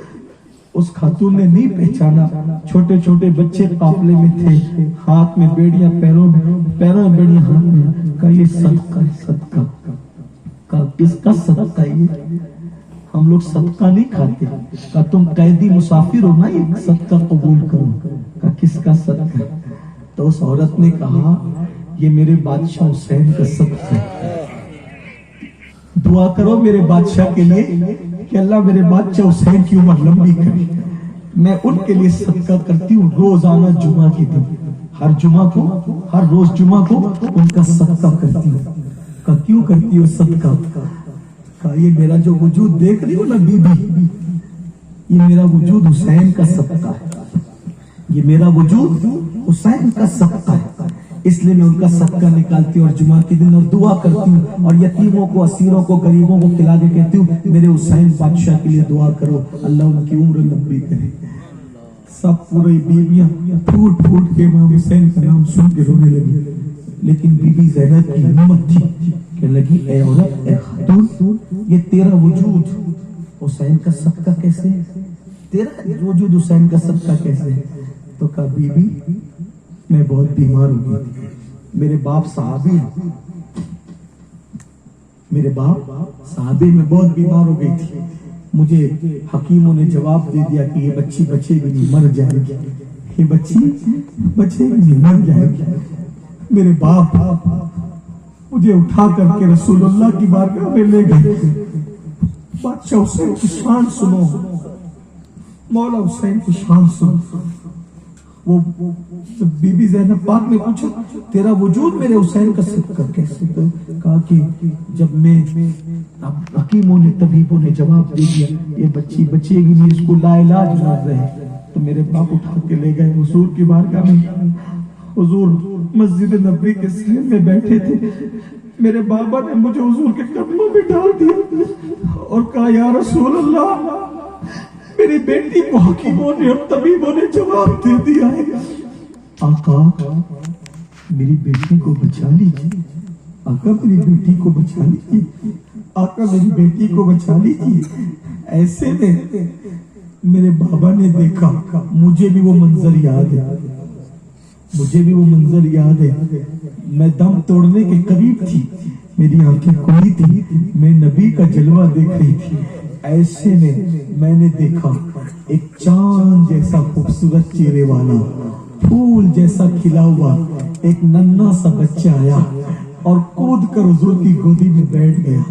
اس خاتون نے نہیں پہچانا، چھوٹے چھوٹے بچے قافلے میں تھے، ہاتھ میں بیڑیاں، پیروں میں بیڑیاں، ہاتھ میں، کہا یہ صدقہ ہے، صدقہ۔ کہا کس کا صدقہ ہے یہ؟ ہم لوگ صدقہ نہیں کھاتے۔ کہا تم قیدی مسافر ہو نا، یہ صدقہ قبول کرو۔ کہا کس کا صدقہ ہے؟ تو اس عورت نے کہا یہ میرے بادشاہ حسین کا صدقہ ہے، دعا کرو میرے بادشاہ کے لیے کہ اللہ میرے بادشاہ حسین کی عمر لمبی کرے۔ میں ان کے لیے صدقہ کرتی ہوں روزانہ جمعہ کے دن، ہر جمعہ کو، ہر روز جمعہ کو ان کا صدقہ کرتی ہوں۔ کہا کیوں کرتی ہو صدقہ؟ کہا یہ میرا جو وجود دیکھ رہی ہو نا بی بی، یہ میرا وجود حسین کا صدقہ ہے، یہ میرا وجود حسین کا صدقہ ہے، اس لیے میں ان کا صدقہ نکالتی ہوں اور جمعہ کے دن اور دعا کرتی ہوں، اور یتیموں کو، اسیروں کو، غریبوں کو کھلا کے کہتی ہوں میرے حسین بادشاہ کے لیے دعا کرو، اللہ ان کی عمر لمبی کرے۔ سب پوری بیویاں پھوٹ پھوٹ کے امام حسین کا نام سن کے رونے لگی، لیکن بی بی زینب کی ہمت تھی کہ لگی اے عورت، اے خاتون، یہ تیرا وجود حسین کا صدقہ کیسے ہے؟ تیرا وجود حسین کا صدقہ کیسے ہے؟ تو کہا بی بی میں بہت بیمار ہو گئی تھی، میرے باپ صحابی ہیں، میرے باپ صحابی میں بہت بیمار ہو گئی تھی، مجھے حکیموں نے جواب دے دیا کہ یہ بچی بچے گی نہیں، مر جائے گی، یہ بچی بچے گی نہیں، مر جائے گی۔ میرے باپ مجھے اٹھا کر کے رسول اللہ کی بارگاہ میں لے گئے. بادشاہ حسین کی شان سنو، مولا حسین کی شان سنو. وہ بی بی زینب پاک نے پوچھا تیرا وجود میرے حسین کا صدقہ کیسے؟ تو کہا کہ جب میں حکیموں نے طبیبوں نے جواب دے دیا یہ بچی بچے گی نہیں، اس کو لا علاج مر رہے، تو میرے باپ اٹھا کے لے گئے حضور کی بارگاہ میں. حضور مسجد نبوی کے سہن میں بیٹھے تھے، میرے بابا نے مجھے حضور کے قدموں میں ڈال دیا اور کہا یا رسول اللہ میری بیٹی کو حکیموں نے اور طبیبوں نے جواب دے دیا ہے. آقا میری بیٹی کو بچا لیجیے، آقا میری بیٹی کو بچا لیجیے، آقا میری بیٹی کو بچا لیجیے. ایسے میں میرے بابا نے دیکھا، مجھے بھی وہ منظر یاد ہے، مجھے بھی وہ منظر یاد ہے. میں دم توڑنے کے قریب تھی، میری آنکھیں کھلی تھی، میں نبی کا جلوہ دیکھ رہی تھی. ایسے میں نے دیکھا ایک چاند جیسا خوبصورت چہرے والا، پھول جیسا کھلا ہوا ایک ننھا سا بچہ آیا اور کود کر حضور کی گودی میں بیٹھ گیا.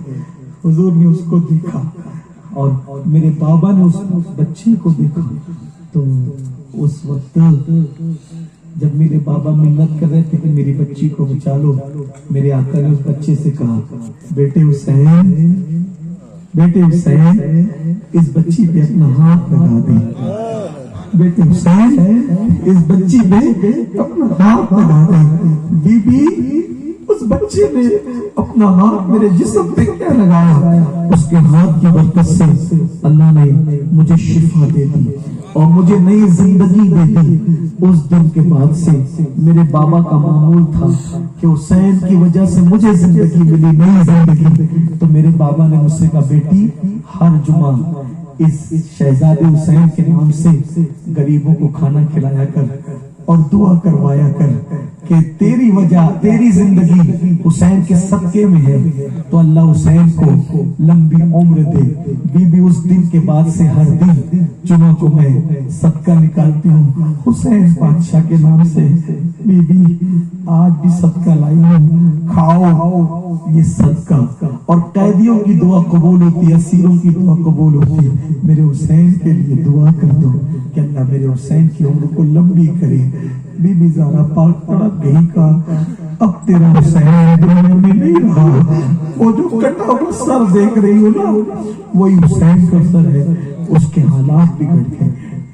حضور نے اس کو دیکھا اور میرے بابا نے اس بچے کو دیکھا. تو اس وقت جب میرے بابا منت کر رہے تھے کہ میری بچی کو بچا لو، میرے آقا نے اس بچے سے کہا بیٹے حسین، بیٹے حسین اس بچی پہ اپنا ہاتھ لگا دے، بیٹے حسین اس بچی پہ اپنا ہاتھ لگا دے. بی بی اس بچے نے اپنا ہاتھ میرے جسم پہ کیا لگایا، اس کے ہاتھ کی برکت سے اللہ نے مجھے شفا دے دی اور مجھے نئی زندگی دے دی. اس دن کے بعد سے میرے بابا کا معمول تھا کہ حسین کی وجہ سے مجھے زندگی ملی، نئی زندگی. تو میرے بابا نے مجھ سے کہا بیٹی ہر جمعہ اس شہزادے حسین کے نام سے غریبوں کو کھانا کھلایا کر اور دعا کروایا کر کہ تیری وجہ تیری زندگی حسین کے صدقے میں ہے تو اللہ حسین کو لمبی عمر دے. بی بی اس دن کے بعد سے ہر دن جمعہ کو میں صدقہ نکالتی ہوں حسین بادشاہ کے نام سے. بی بی آج بھی صدقہ لائی ہوں، کھاؤ یہ صدقہ. اور قیدیوں کی دعا قبول ہوتی ہے، اسیروں کی دعا قبول ہوتی ہے. میرے حسین کے لیے دعا کر دو کہ اللہ میرے حسین کی عمر کو لمبی کرے. بی بی زہرا پاک تڑپ گئی کا اب تیرا حسین دنیا میں نہیں رہا. وہ جو کٹا ہوا سر دیکھ رہی ہو نا وہی حسین کا سر ہے. اس کے حالات بگڑ گئے،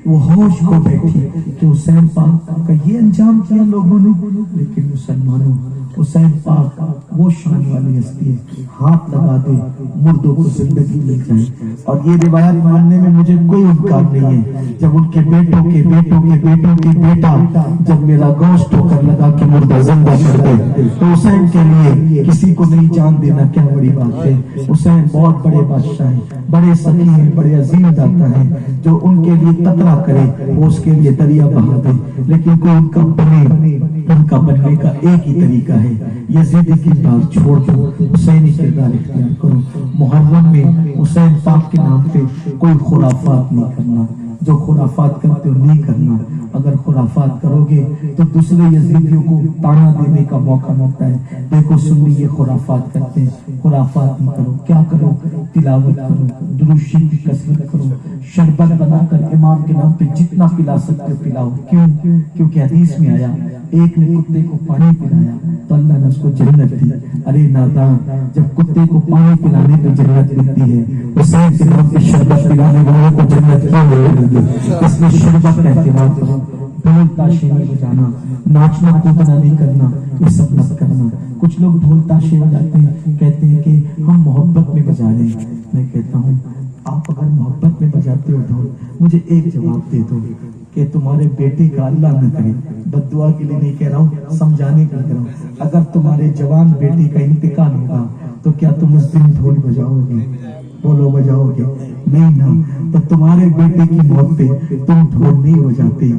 وہ ہوش کو بیٹھی کہ حسین پاک کا یہ انجام کیا لوگوں نے. لیکن مسلمانوں حسین پاک وہ شان والی ہستی ہے، ہاتھ لگا دے مردوں کو زندگی مل جائے. اور یہ روایت ماننے میں مجھے کوئی انکار نہیں ہے. جب ان کے بیٹوں کے بیٹوں کے بیٹوں کے بیٹا جب میرا گوشت ہو کر لگا کہ مردہ زندہ کر دے تو حسین کے لیے کسی کو نہیں جان دینا کیا بڑی بات ہے. حسین بہت بڑے بادشاہ ہیں، بڑے سخی ہیں، بڑے عظیم داتا ہیں. جو ان کے لیے قطرہ کرے وہ اس کے لیے دریا بہا دے. لیکن کوئی ان کا بنے، ان کا بننے کا ایک ہی طریقہ ہے، یزیدی کردار چھوڑ دو، حسینی کردار اختیار کرو. محرم میں حسین پاک کے نام پہ کوئی خرافات نہیں کرنا، جو خرافات کرتے ہو نہیں کرنا. اگر خرافات کرو گے تو دوسرے یزیدیوں کو تانا دینے کا موقع ملتا ہے. دیکھو سنی یہ خرافات کرتے ہیں، خرافات نہیں کرو. کیا کرو؟ تلاوت کرو، درود شریف کی کثرت کرو، شربت بنا کر امام کے نام پہ جتنا پلا سکتے پلاؤ. کیوں؟ کیونکہ حدیث میں آیا ایک نے کتے کو پانی پلایا تو اللہ نے اس کو جنت دی. ارے نادان، جب کتے کو پانی پلانے پہ جنت ملتی ہے حسین کے نام پہ شربت پلانے والوں کو جنت کیوں ملے گی؟ اس میں شربت کا اہتمام کرو. ڈھول تاشے نہیں بجانا، ناچنا کودنا نہیں کرنا، یہ سب مت کرنا. کچھ لوگ ڈھول تاشے بجاتے ہیں، کہتے ہیں کہ ہم محبت میں بجا رہے ہیں. میں کہتا ہوں آپ اگر محبت میں بجاتے ہو ڈھول مجھے ایک جواب دے دو کہ تمہارے بیٹے کا اللہ نہ کرے، بد دعا کے لیے نہیں کہہ رہا ہوں، سمجھانے کے لیے کہہ رہا ہوں، اگر تمہارے جوان بیٹے کا انتقال ہوگا تو کیا تم اس دن ڈھول بجاؤ گے؟ بولو بجاؤ گے؟ نہیں نا. تو تمہارے بیٹے کی موت پہ تم ڈھول نہیں بجاتے.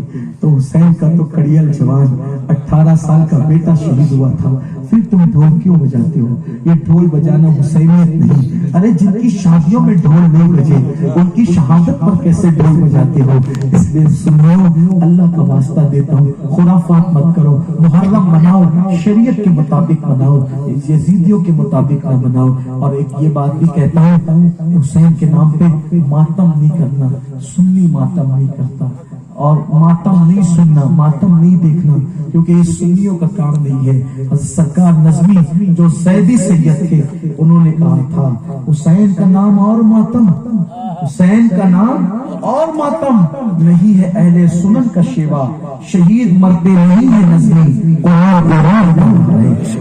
تو حسین کا تو کڑیل جوان 18 سال کا بیٹا شہید ہوا تھا، پھر تم ڈھول کیوں بجاتے ہو؟ یہ ڈھول بجانا حسینیت نہیں. ارے جن کی شادیوں میں ڈھول نہیں بجے ان کی شہادت پر کیسے ڈھول بجاتے ہو؟ اس لیے سنو، اللہ کا واسطہ دیتا ہوں، خرافات مت کرو، محرم مناؤ، شریعت کے مطابق مناؤ، یزیدیوں کے مطابق نہ مناؤ۔ اور ایک یہ بات بھی کہتا ہوں، حسین کے نام پہ ماتم نہیں کرنا، سنی ماتم نہیں کرتا، اور ماتم نہیں سننا، ماتم نہیں دیکھنا، کیونکہ یہ سنیوں کا کام نہیں ہے۔ حضرت سرکار نظمی جو زیدی سید تھے انہوں نے کہا تھا حسین کا نام اور ماتم، حسین کا نام اور ماتم نہیں ہے اہل سنن کا شیوا، شہید مرتے نہیں ہے نظمی،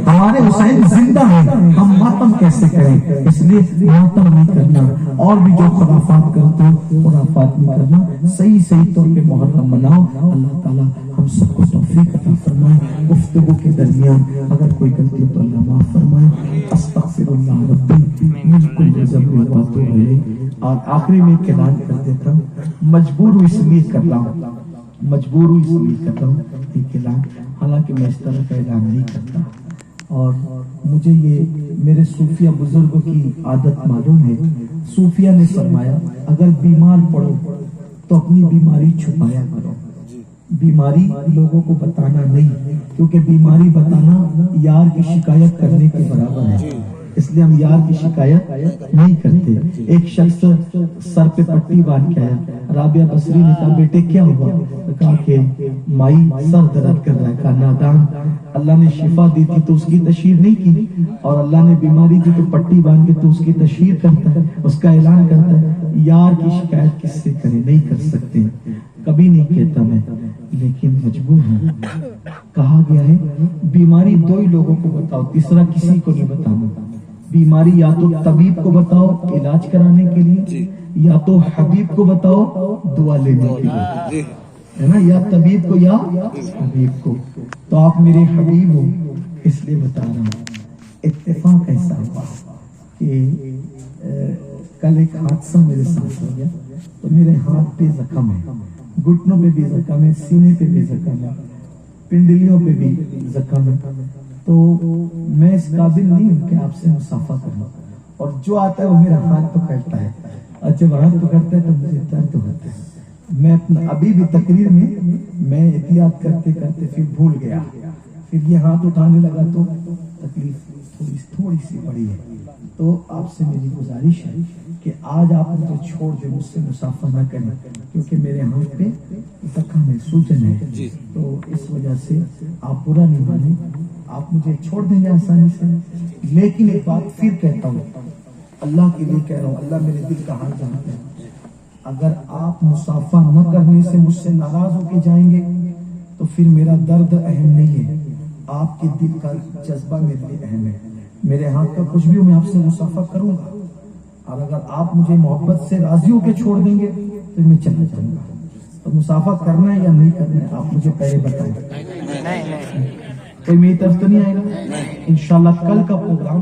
ہمارے حسین زندہ ہیں، ہم ماتم کیسے کریں؟ اس لیے ماتم نہیں کرنا، اور بھی جو خرافات کرتے ہو خرافات نہیں کرنا، صحیح طور پہ محرم مناؤ۔ اللہ تعالیٰ ہم سب کو توفیق عطا فرمائے۔ گفتگو کے درمیان اگر کوئی غلطی تو اللہ معاف فرمائے۔ استغفر اللہ ربی من کل ذنب واتوب الیہ۔ اور آخری میں ایک اعلان کر دیتا ہوں، مجبور ہوں اس لیے کر رہا ہوں ایک اعلان، حالانکہ میں اس طرح کا اعلان نہیں کرتا، اور مجھے یہ میرے صوفیہ بزرگوں کی عادت معلوم ہے۔ صوفیہ نے فرمایا اگر بیمار پڑو تو اپنی بیماری چھپایا کرو، بیماری لوگوں کو بتانا نہیں، کیونکہ بیماری بتانا یار کی شکایت کرنے کے برابر ہے، اس لیے ہم یار کی شکایت نہیں کرتے۔ ایک شخص سر پہ پٹی باندھ کے آیا، رابعہ بصری نے کہا بیٹے کیا ہوا؟ کہا کہ مائی سر درد کر رہا ہے۔ کہا نادان، اللہ نے شفا دی تھی تو اس کی تشہیر نہیں کی، اور اللہ نے بیماری دی تو پٹی باندھ کے تو اس کی تشہیر کرتا ہے، اس کا اعلان کرتا ہے۔ یار کی شکایت کس سے کرے؟ نہیں کر سکتے، کبھی نہیں کہتا میں، لیکن مجبور ہوں۔ کہا گیا ہے بیماری دو ہی لوگوں کو بتاؤ، تیسرا کسی کو نہیں بتانا۔ بیماری یا تو طبیب کو بتاؤ علاج کرانے کے لیے، یا تو حبیب کو بتاؤ دعا لینے کے لیے، ہے نا، یا طبیب کو یا حبیب کو۔ تو آپ میرے حبیب ہو اس لیے بتا رہا ہوں۔ اتفاق ایسا ہوا کہ کل ایک حادثہ میرے ساتھ ہو گیا، تو میرے ہاتھ پہ زخم ہے، گھٹنوں پہ بھی زخم ہے، سینے پہ بھی زخم ہے، پنڈلیوں پہ بھی زخم ہے۔ تو میں اس قابل نہیں ہوں کہ آپ سے مصافحہ کروں، اور جو آتا ہے وہ میرا ہاتھ پکڑتا ہے، اور جب ہاتھ پکڑتا ہے تو مجھے درد ہوتا ہے۔ میں اپنا ابھی بھی تقریر میں احتیاط کرتے کرتے پھر بھول گیا، پھر یہ ہاتھ اٹھانے لگا تو تکلیف تھوڑی سی بڑی ہے۔ تو آپ سے میری گزارش ہے کہ آج آپ مجھے چھوڑ دیں، مجھ سے مصافحہ نہ کریں، کیونکہ میرے ہاتھ پہ زخم ہے، سوجن ہے، تو اس وجہ سے آپ برا نہیں مانیں، آپ مجھے چھوڑ دیں گے آسانی سے۔ لیکن ایک بات پھر کہتا ہوں، اللہ کے لیے کہہ رہا ہوں، اللہ میرے دل کا حال جانتا ہے، اگر آپ مصافحہ نہ کرنے سے مجھ سے ناراض ہو کے جائیں گے تو پھر میرا درد اہم نہیں ہے، آپ کے دل کا جذبہ میرے لیے اہم ہے۔ میرے ہاتھ کا کچھ بھی ہو میں آپ سے مصافحہ کروں گا، اور اگر آپ مجھے محبت سے راضی ہو کے چھوڑ دیں گے تو میں چلا جاؤں گا۔ تو مصافحہ کرنا ہے یا نہیں کرنا ہے آپ مجھے پہلے بتائیں۔ کوئی میری طرف تو نہیں آئے گا؟ انشاءاللہ کل کا پروگرام